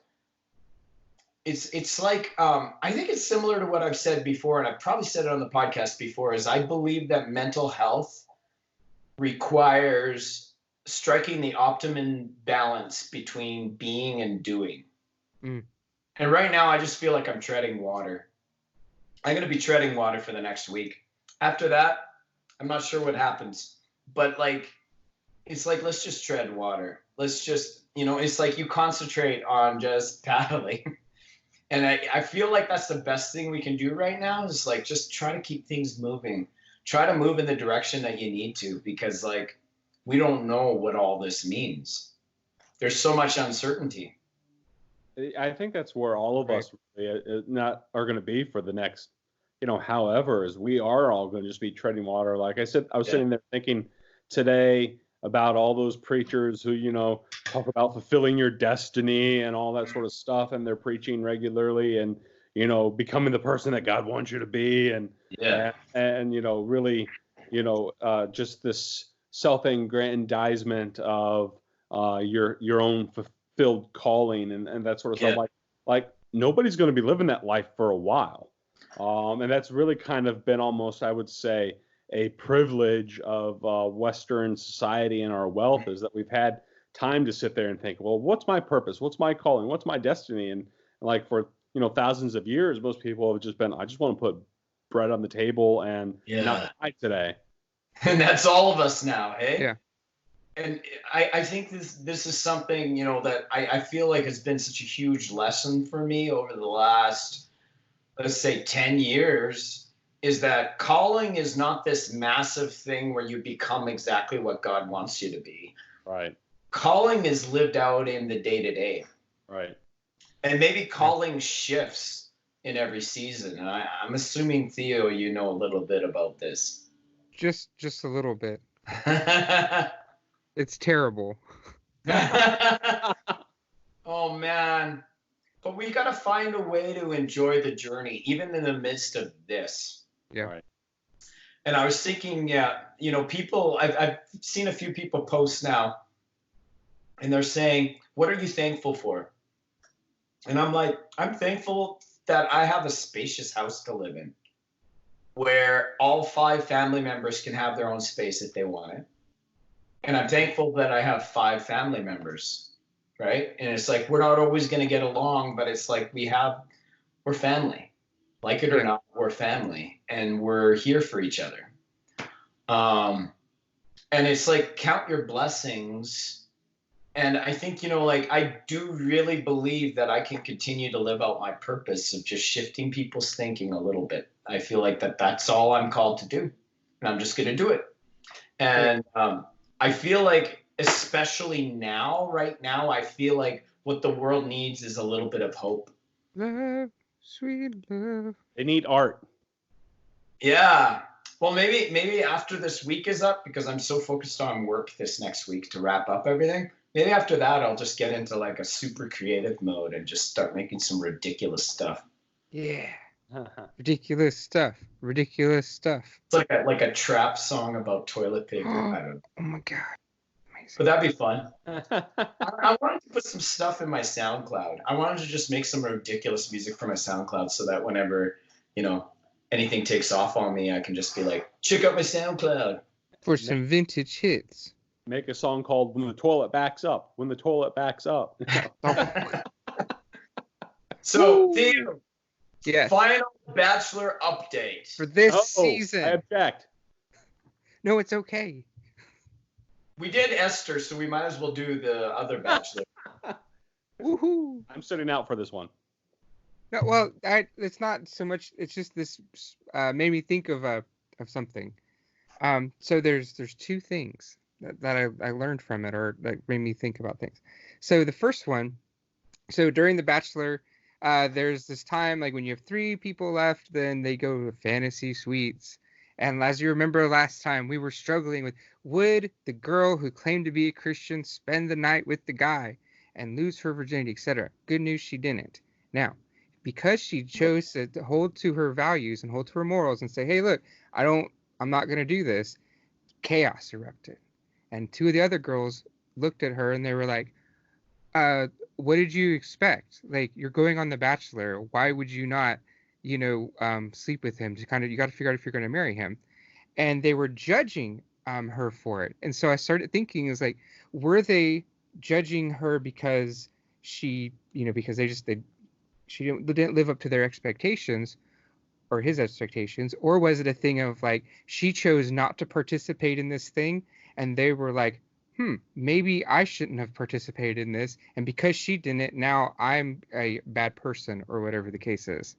It's like I think it's similar to what I've said before, and I've probably said it on the podcast before, is I believe that mental health requires striking the optimum balance between being and doing. And right now I just feel like I'm treading water. I'm going to be treading water for the next week. After that, I'm not sure what happens, but like it's like, let's just tread water. Let's just, it's like you concentrate on just paddling. And I feel like that's the best thing we can do right now is like just try to keep things moving. Try to move in the direction that you need to, because like we don't know what all this means. There's so much uncertainty. I think that's where all of us are going to be for the next, however, is we are all going to just be treading water. Like I said, I was sitting there thinking today about all those preachers who, talk about fulfilling your destiny and all that sort of stuff. And they're preaching regularly and, becoming the person that God wants you to be. And, really, just this self-aggrandizement of your own fulfilled calling and that sort of stuff. Like nobody's going to be living that life for a while. And that's really kind of been almost, I would say, a privilege of Western society and our wealth is that we've had time to sit there and think, well, what's my purpose? What's my calling? What's my destiny? And like for, thousands of years, most people have just been, I just want to put bread on the table and not die today. And that's all of us now, eh? Yeah. And I think this is something, that I feel like has been such a huge lesson for me over the last, let's say 10 years, is that calling is not this massive thing where you become exactly what God wants you to be. Right. Calling is lived out in the day-to-day. Right. And maybe calling shifts in every season. And I'm assuming, Theo, you know a little bit about this. Just a little bit. It's terrible. Oh, man. But we got to find a way to enjoy the journey, even in the midst of this. Yeah. Right. And I was thinking, people, I've seen a few people post now, and they're saying, what are you thankful for? And I'm like, I'm thankful that I have a spacious house to live in, where all 5 family members can have their own space if they want it. And I'm thankful that I have 5 family members, right? And it's like, we're not always going to get along, but it's like we're family. Like it or not, we're family, and we're here for each other. And it's like, count your blessings. And I think, I do really believe that I can continue to live out my purpose of just shifting people's thinking a little bit. I feel like that's all I'm called to do, and I'm just going to do it. And I feel like, especially right now, I feel like what the world needs is a little bit of hope. Love, sweet love. They need art. Yeah. Well, maybe after this week is up, because I'm so focused on work this next week to wrap up everything. Maybe after that, I'll just get into like a super creative mode and just start making some ridiculous stuff. Yeah. Ridiculous stuff. It's like a trap song about toilet paper. I don't know. Oh my God. Amazing. But that'd be fun. I wanted to put some stuff in my SoundCloud. I wanted to just make some ridiculous music for my SoundCloud so that whenever, anything takes off on me, I can just be like, check out my SoundCloud. For some vintage hits. Make a song called When the Toilet Backs Up. When the Toilet Backs Up. So, Theo, yes. Final Bachelor update. For this season. I object. No, it's okay. We did Esther, so we might as well do the other Bachelor. Woohoo! I'm sitting out for this one. No, well, it's not so much. It's just this made me think of something. So there's two things that I learned from it, or that made me think about things. So the first one, so during the Bachelor, there's this time like when you have 3 people left, then they go to fantasy suites. And as you remember last time, we were struggling with, would the girl who claimed to be a Christian spend the night with the guy and lose her virginity, etc. Good news, she didn't. Now, because she chose to hold to her values and hold to her morals and say, hey, look, I'm not going to do this, chaos erupted. And 2 of the other girls looked at her and they were like, what did you expect? Like, you're going on The Bachelor. Why would you not, sleep with him? You got to figure out if you're going to marry him. And they were judging her for it. And so I started thinking, is like, were they judging her because she didn't live up to their expectations or his expectations, or was it a thing of like she chose not to participate in this thing and they were like, maybe I shouldn't have participated in this, and because she didn't, now I'm a bad person, or whatever the case is.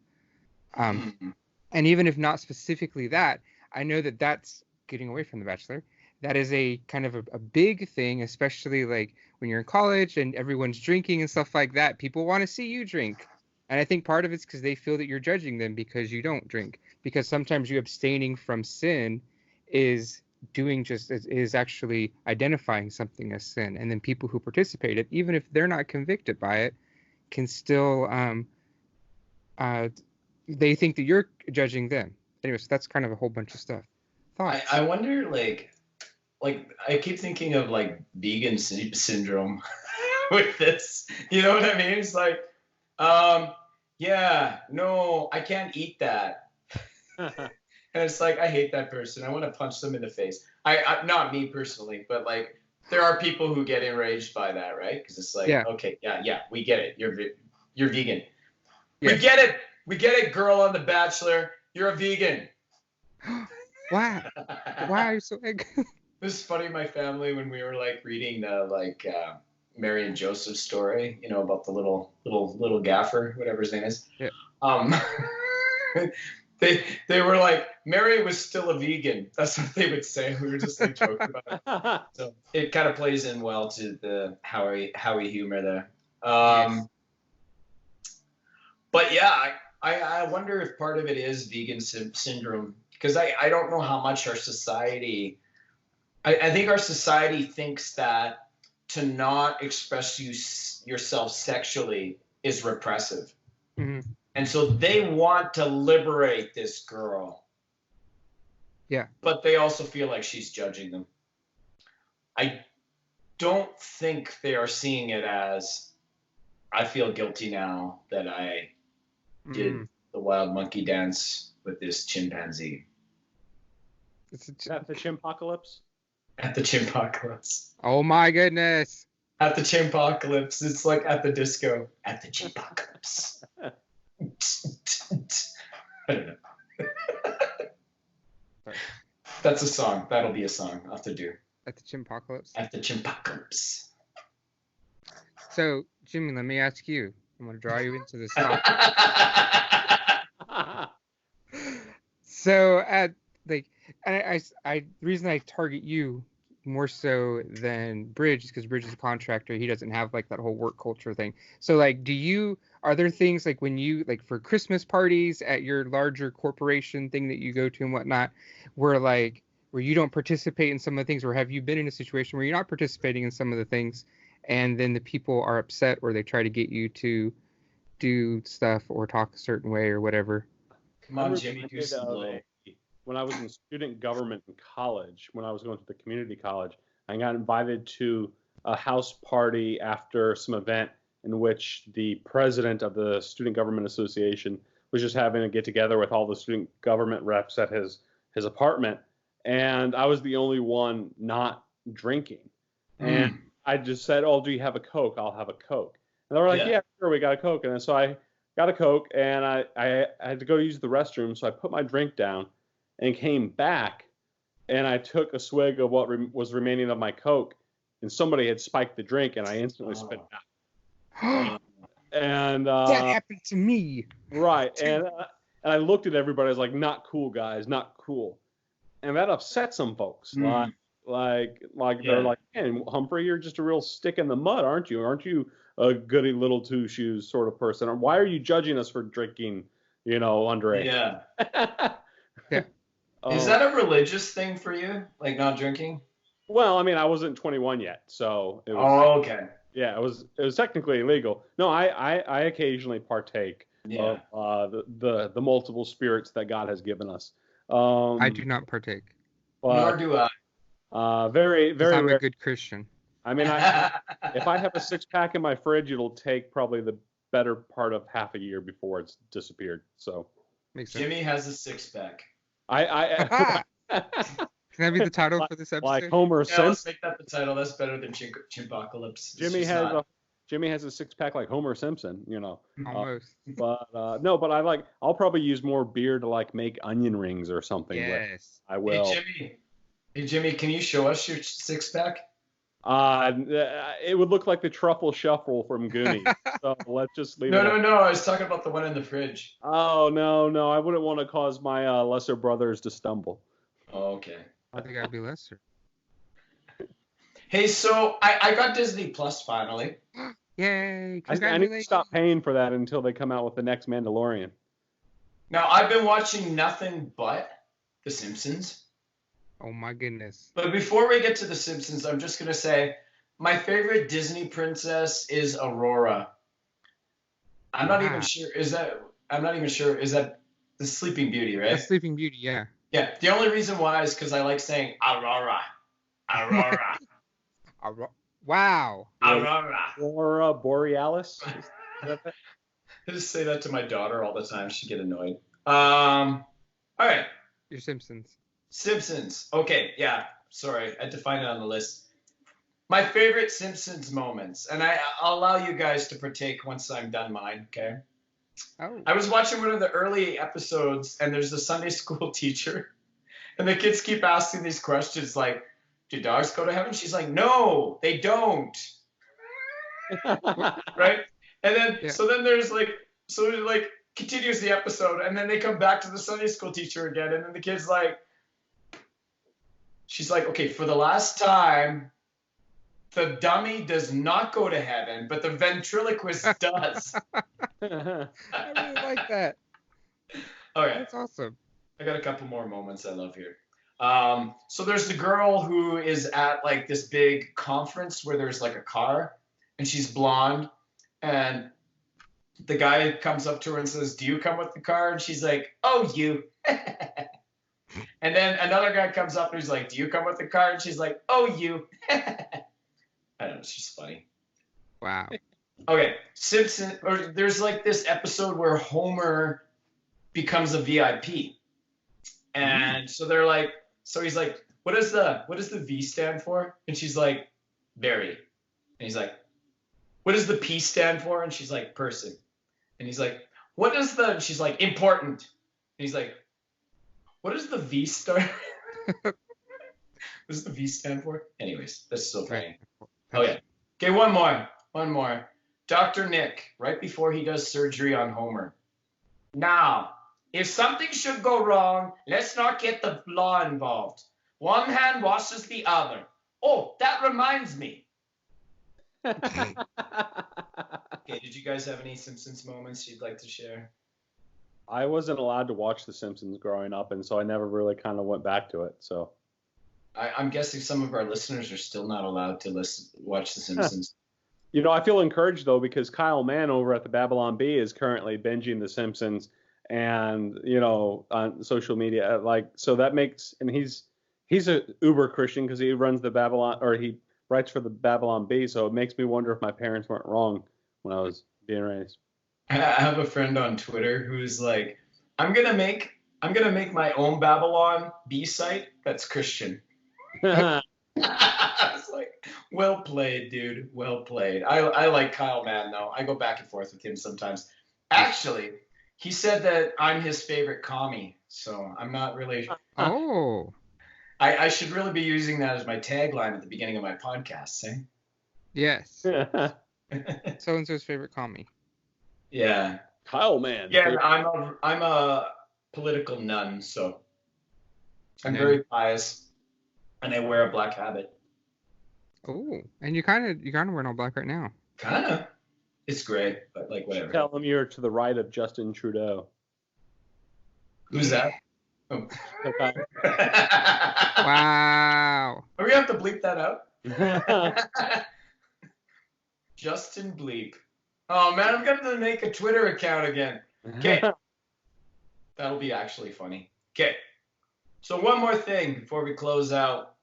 And even if not specifically that, I know that that's getting away from The Bachelor. That is a kind of a big thing, especially like when you're in college and everyone's drinking and stuff like that. People want to see you drink. And I think part of it's because they feel that you're judging them because you don't drink. Because sometimes you abstaining from sin is actually identifying something as sin. And then people who participated, even if they're not convicted by it, can still they think that you're judging them. Anyways, that's kind of a whole bunch of stuff. Thoughts? I wonder, like I keep thinking of like vegan syndrome with this. You know what I mean? It's like, yeah, no, I can't eat that. And it's like, I hate that person. I want to punch them in the face. I not me personally, but like there are people who get enraged by that, right? Because it's like, okay, yeah, we get it. You're vegan. Yes. We get it, girl on The Bachelor. You're a vegan. Wow. Why are you so angry? It was funny in my family when we were like reading the Mary and Joseph story, about the little gaffer, whatever his name is. Yeah. They were like, Mary was still a vegan. That's what they would say. We were just like joking about it. So it kind of plays in well to the Howie humor there. Yes. But yeah, I wonder if part of it is vegan syndrome, because I don't know how much our society, I think our society thinks that to not express yourself sexually is repressive. Mm-hmm. And so they want to liberate this girl. Yeah. But they also feel like she's judging them. I don't think they are seeing it as, I feel guilty now that I did the wild monkey dance with this chimpanzee. At the chimpocalypse? At the chimpocalypse. Oh my goodness. At the chimpocalypse. It's like at the disco. At the chimpocalypse. I don't know. That's a song. That'll be a song I'll have to do. At the chimpocalypse? At the chimpocalypse. So, Jimmy, let me ask you. I'm going to draw you into this topic. So, the reason I target you more so than Bridge is because Bridge is a contractor. He doesn't have like that whole work culture thing. So, like, are there things like when you, like for Christmas parties at your larger corporation thing that you go to and whatnot, where you don't participate in some of the things, or have you been in a situation where you're not participating in some of the things and then the people are upset or they try to get you to do stuff or talk a certain way or whatever? Come on, Jimmy, do some blow. When I was in student government in college, when I was going to the community college, I got invited to a house party after some event in which the president of the Student Government Association was just having a get-together with all the student government reps at his apartment, and I was the only one not drinking. And I just said, "Oh, do you have a Coke? I'll have a Coke." And they were like, "Yeah, sure, we got a Coke." And so I got a Coke, and I had to go use the restroom, so I put my drink down and came back, and I took a swig of what was remaining of my Coke, and somebody had spiked the drink, and I instantly spit it out. And that happened to me. Right, and I looked at everybody. I was like, "Not cool, guys, not cool," and that upset some folks. Like they're like, "Man, Humphrey, you're just a real stick in the mud, aren't you? Aren't you a goody little two shoes sort of person? Or why are you judging us for drinking, underage?" Yeah. Yeah. Is that a religious thing for you, like not drinking? Well, I mean, I wasn't 21 yet, so it was. Oh, okay. Yeah, it was technically illegal. No, I occasionally partake of the multiple spirits that God has given us. I do not partake. Nor do I. Very, very. I'm a good Christian. I mean, if I have a 6-pack in my fridge, it'll take probably the better part of half a year before it's disappeared. So. Makes sense. Jimmy has a 6-pack. Can that be the title for this episode? Like Homer Simpson. Let's make that the title. That's better than chimpocalypse. Jimmy has a 6-pack like Homer Simpson, Almost. But I'll probably use more beer to like make onion rings or something. Yes. I will. Hey Jimmy, can you show us your 6-pack? It would look like the truffle shuffle from Goonies. So let's just leave it. No. I was talking about the one in the fridge. Oh no! I wouldn't want to cause my lesser brothers to stumble. Oh, okay. I think I'd be lesser. Hey, so I got Disney Plus finally. Yay! I need to stop paying for that until they come out with the next Mandalorian. Now, I've been watching nothing but The Simpsons. Oh my goodness. But before we get to The Simpsons, I'm just going to say my favorite Disney princess is Aurora. I'm not even sure. Is that the Sleeping Beauty, right? The Sleeping Beauty, yeah. Yeah. The only reason why is because I like saying Aurora. Wow. Aurora Borealis. I just say that to my daughter all the time. She'd get annoyed. All right. Your Simpsons. Simpsons. Okay, yeah. Sorry, I had to find it on the list. My favorite Simpsons moments, and I'll allow you guys to partake once I'm done mine, okay? Oh. I was watching one of the early episodes, and there's a Sunday school teacher, and the kids keep asking these questions like, do dogs go to heaven? She's like, no, they don't. Right? And then, so then there's continues the episode, and then they come back to the Sunday school teacher again, and then the kid's like, she's like, okay, for the last time, the dummy does not go to heaven, but the ventriloquist does. I really like that. Okay. That's awesome. I got a couple more moments I love here. So there's the girl who is at like this big conference where there's like a car, and she's blonde, and the guy comes up to her and says, do you come with the car? And she's like, oh, you. And then another guy comes up and he's like, do you come with the car? And she's like, oh, you. I don't know. She's funny. Wow. Okay. There's like this episode where Homer becomes a VIP. And so they're like, so he's like, what does the V stand for? And she's like, very. And he's like, what does the P stand for? And she's like, person. And he's like, and she's like, important. And he's like, what does the V stand? What does the V stand for? Anyways, that's so funny. Oh yeah. Okay, one more. Dr. Nick, right before he does surgery on Homer. Now, if something should go wrong, let's not get the law involved. One hand washes the other. Oh, that reminds me. Okay, did you guys have any Simpsons moments you'd like to share? I wasn't allowed to watch The Simpsons growing up, and so I never really kind of went back to it. So I'm guessing some of our listeners are still not allowed to watch The Simpsons. I feel encouraged, though, because Kyle Mann over at the Babylon Bee is currently binging The Simpsons and, on social media. So that makes – and he's a uber Christian because he runs the Babylon – or he writes for the Babylon Bee. So it makes me wonder if my parents weren't wrong when I was being raised. I have a friend on Twitter who's like, I'm gonna make my own Babylon Bee site that's Christian. I was like, well played, dude. Well played. I like Kyle Mann though. I go back and forth with him sometimes. Actually, he said that I'm his favorite commie, so I'm not really. Oh. I should really be using that as my tagline at the beginning of my podcast, eh? Yes. So-and-so's favorite commie. Yeah. Kyle, man. Yeah, I'm a political nun, so I'm very pious, and I wear a black habit. Oh, and you're kind of wearing all black right now. Kind of. It's great, but like whatever. Tell them you're to the right of Justin Trudeau. Who's that? Oh. Wow. Are we gonna have to bleep that out? Justin Bleep. Oh man, I'm gonna make a Twitter account again. Okay. That'll be actually funny. Okay. So one more thing before we close out.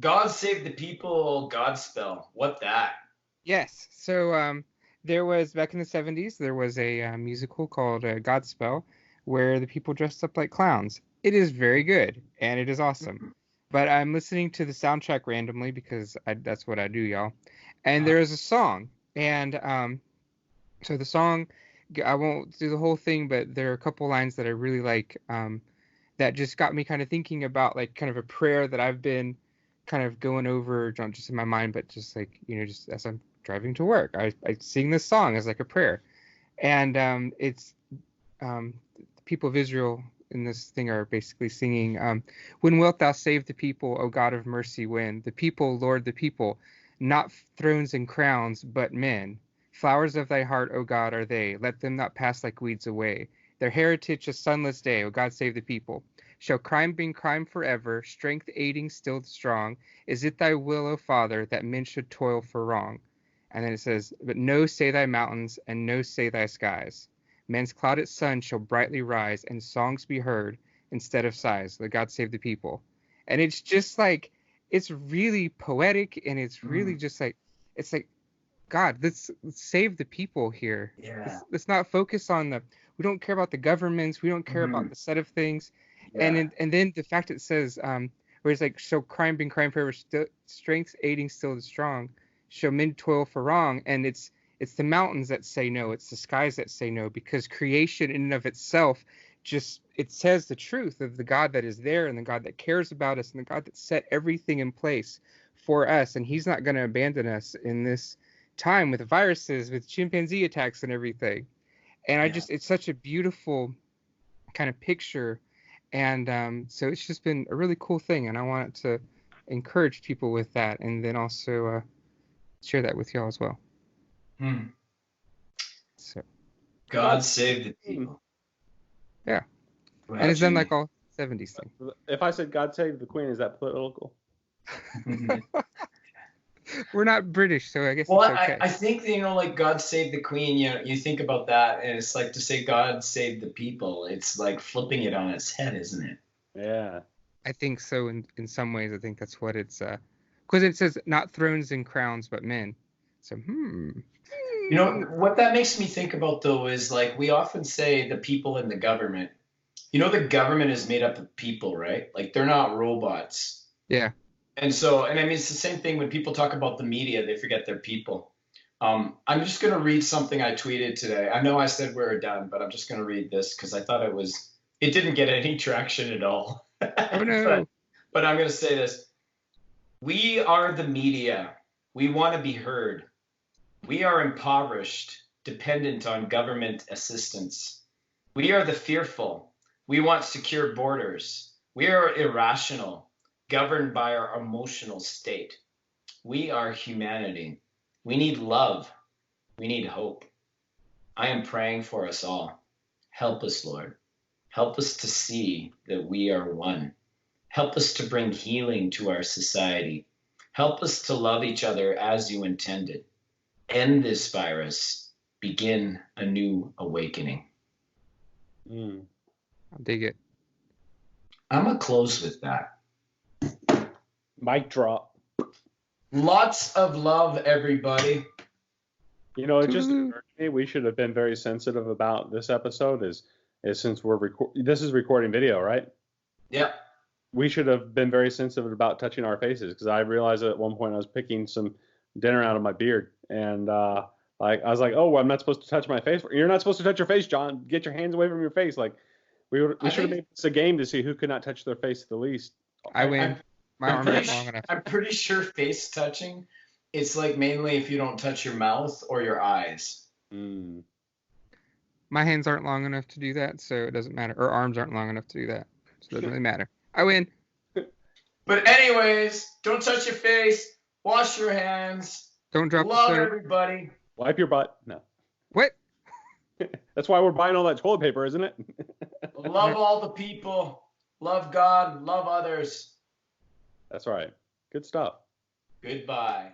God Save the People, Godspell. What that? Yes. So there was back in the 70s, there was a musical called Godspell where the people dressed up like clowns. It is very good and it is awesome. But I'm listening to the soundtrack randomly because that's what I do, y'all. And there is a song, and so the song, I won't do the whole thing, but there are a couple lines that I really like that just got me kind of thinking about like kind of a prayer that I've been kind of going over, not just in my mind, but just like, just as I'm driving to work, I sing this song as like a prayer. And it's the people of Israel in this thing are basically singing, when wilt thou save the people, O God of mercy, when? The people, Lord, the people, not thrones and crowns, but men. Flowers of thy heart, O God, are they. Let them not pass like weeds away. Their heritage a sunless day, O God, save the people. Shall crime bring crime forever, strength aiding still the strong? Is it thy will, O Father, that men should toil for wrong? And then it says, but no say thy mountains, and no say thy skies. Man's clouded sun shall brightly rise, and songs be heard instead of sighs. Let God save the people. And it's just like, it's really poetic, and it's really just like, it's like, God, let's save the people here. Yeah. Let's not focus on we don't care about the governments. We don't care about the set of things. Yeah. And then the fact it says, where it's like, so crime being crime forever, strength aiding still the strong, shall men toil for wrong. And it's the mountains that say no. It's the skies that say no, because creation in and of itself it says the truth of the God that is there and the God that cares about us and the God that set everything in place for us. And he's not going to abandon us in this time with viruses, with chimpanzee attacks and everything. And it's such a beautiful kind of picture. And so it's just been a really cool thing. And I wanted to encourage people with that, and then also share that with y'all as well. So God save the people. Yeah. And it's done like all 70s thing. If I said God save the Queen, is that political? We're not British, so I guess it's okay. I think, like God save the Queen, you think about that, and it's like to say God save the people. It's like flipping it on its head, isn't it? Yeah. I think so in some ways. I think that's what it's, because it says not thrones and crowns, but men. So, what that makes me think about, though, is like we often say the people in the government. The government is made up of people, right? Like they're not robots. Yeah. And so, I mean, it's the same thing when people talk about the media, they forget they're people. I'm just going to read something I tweeted today. I know I said we're done, but I'm just going to read this because I thought it didn't get any traction at all. Oh, no. But I'm going to say this. We are the media. We want to be heard. We are impoverished, dependent on government assistance. We are the fearful. We want secure borders. We are irrational, governed by our emotional state. We are humanity. We need love. We need hope. I am praying for us all. Help us, Lord. Help us to see that we are one. Help us to bring healing to our society. Help us to love each other as you intended. End this virus. Begin a new awakening. I'll dig it. I'm going to close with that. Mic drop. Lots of love, everybody. It just occurred to me we should have been very sensitive about this episode is since this is recording video, right? Yeah. We should have been very sensitive about touching our faces, because I realized that at one point I was picking some dinner out of my beard, and I was like, oh, I'm not supposed to touch my face. You're not supposed to touch your face, John. Get your hands away from your face. Like we should have made this a game to see who could not touch their face the least. I win. My arms aren't long enough. I'm pretty sure face touching, it's like mainly if you don't touch your mouth or your eyes. Mm. My hands aren't long enough to do that, so it doesn't matter. Or arms aren't long enough to do that, so it doesn't really matter. I win. But anyways, don't touch your face. Wash your hands. Don't drop the Love soap. everybody. Wipe your butt. No. What? That's why we're buying all that toilet paper, isn't it? Love all the people. Love God. Love others. That's right. Good stuff. Goodbye.